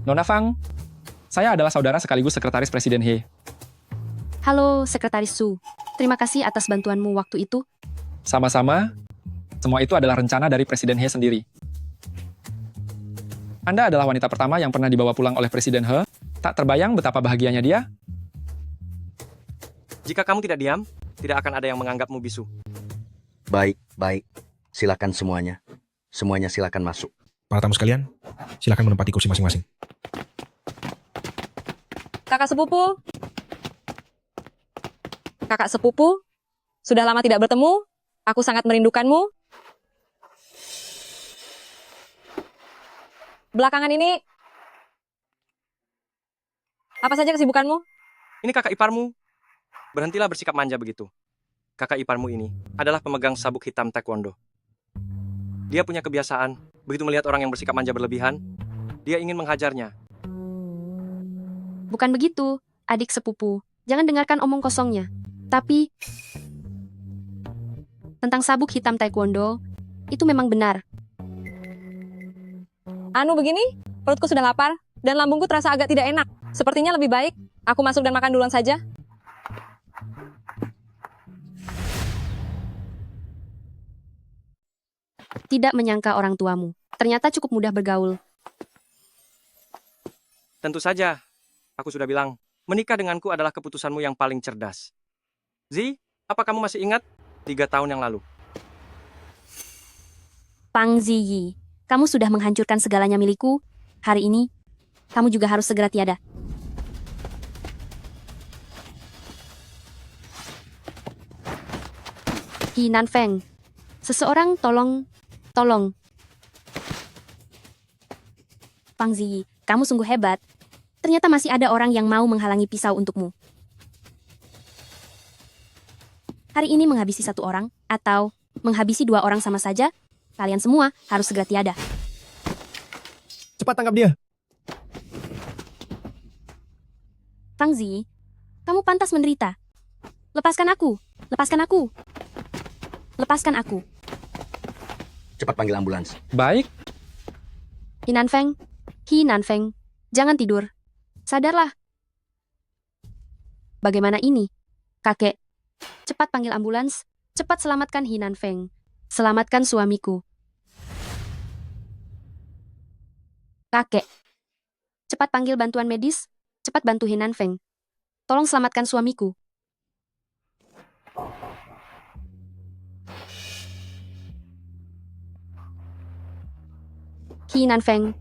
Nona Fang, saya adalah saudara sekaligus sekretaris Presiden He. Halo, Sekretaris Su. Terima kasih atas bantuanmu waktu itu. Sama-sama, semua itu adalah rencana dari Presiden He sendiri. Anda adalah wanita pertama yang pernah dibawa pulang oleh Presiden He. Tak terbayang betapa bahagianya dia. Jika kamu tidak diam, tidak akan ada yang menganggapmu bisu. Baik, baik. Silakan semuanya. Semuanya silakan masuk. Para tamu sekalian, silakan menempati kursi masing-masing. Kakak sepupu. Kakak sepupu, sudah lama tidak bertemu. Aku sangat merindukanmu. Belakangan ini, apa saja kesibukanmu? Ini kakak iparmu. Berhentilah bersikap manja begitu. Kakak iparmu ini adalah pemegang sabuk hitam taekwondo. Dia punya kebiasaan, begitu melihat orang yang bersikap manja berlebihan, dia ingin menghajarnya. Bukan begitu, adik sepupu. Jangan dengarkan omong kosongnya. Tapi, tentang sabuk hitam taekwondo, itu memang benar. Anu begini, perutku sudah lapar, dan lambungku terasa agak tidak enak. Sepertinya lebih baik, aku masuk dan makan duluan saja. Tidak menyangka orang tuamu. Ternyata cukup mudah bergaul. Tentu saja, aku sudah bilang, menikah denganku adalah keputusanmu yang paling cerdas. Zi, apa kamu masih ingat? 3 tahun yang lalu. Pang Ziyi, kamu sudah menghancurkan segalanya milikku. Hari ini, kamu juga harus segera tiada. Hi Nanfeng, seseorang tolong. Pang Ziyi, kamu sungguh hebat. Ternyata masih ada orang yang mau menghalangi pisau untukmu. Hari ini menghabisi 1 orang, atau menghabisi 2 orang sama saja, kalian semua harus segera tiada. Cepat tangkap dia. Pang Ziyi, kamu pantas menderita. Lepaskan aku, lepaskan aku. Lepaskan aku. Cepat panggil ambulans. Baik, Hi Nanfeng, jangan tidur. Sadarlah. Bagaimana ini? Kakek, cepat panggil ambulans. Cepat selamatkan Hi Nanfeng. Selamatkan suamiku. Kakek, cepat panggil bantuan medis. Cepat bantu Hi Nanfeng. Tolong selamatkan suamiku. Hi Nanfeng.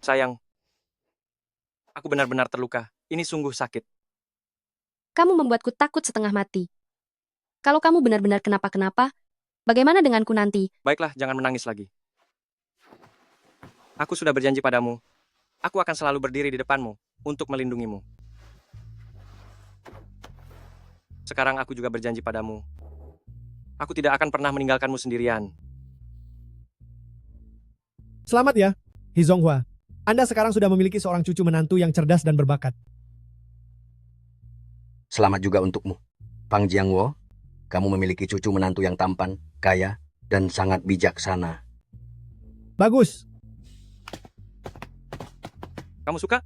Sayang, aku benar-benar terluka. Ini sungguh sakit. Kamu membuatku takut setengah mati. Kalau kamu benar-benar kenapa-kenapa, bagaimana denganku nanti? Baiklah, jangan menangis lagi. Aku sudah berjanji padamu. Aku akan selalu berdiri di depanmu untuk melindungimu. Sekarang aku juga berjanji padamu. Aku tidak akan pernah meninggalkanmu sendirian. Selamat ya, Hi Zonghua. Anda sekarang sudah memiliki seorang cucu menantu yang cerdas dan berbakat. Selamat juga untukmu. Pang Jiangwo, kamu memiliki cucu menantu yang tampan, kaya, dan sangat bijaksana. Bagus. Kamu suka?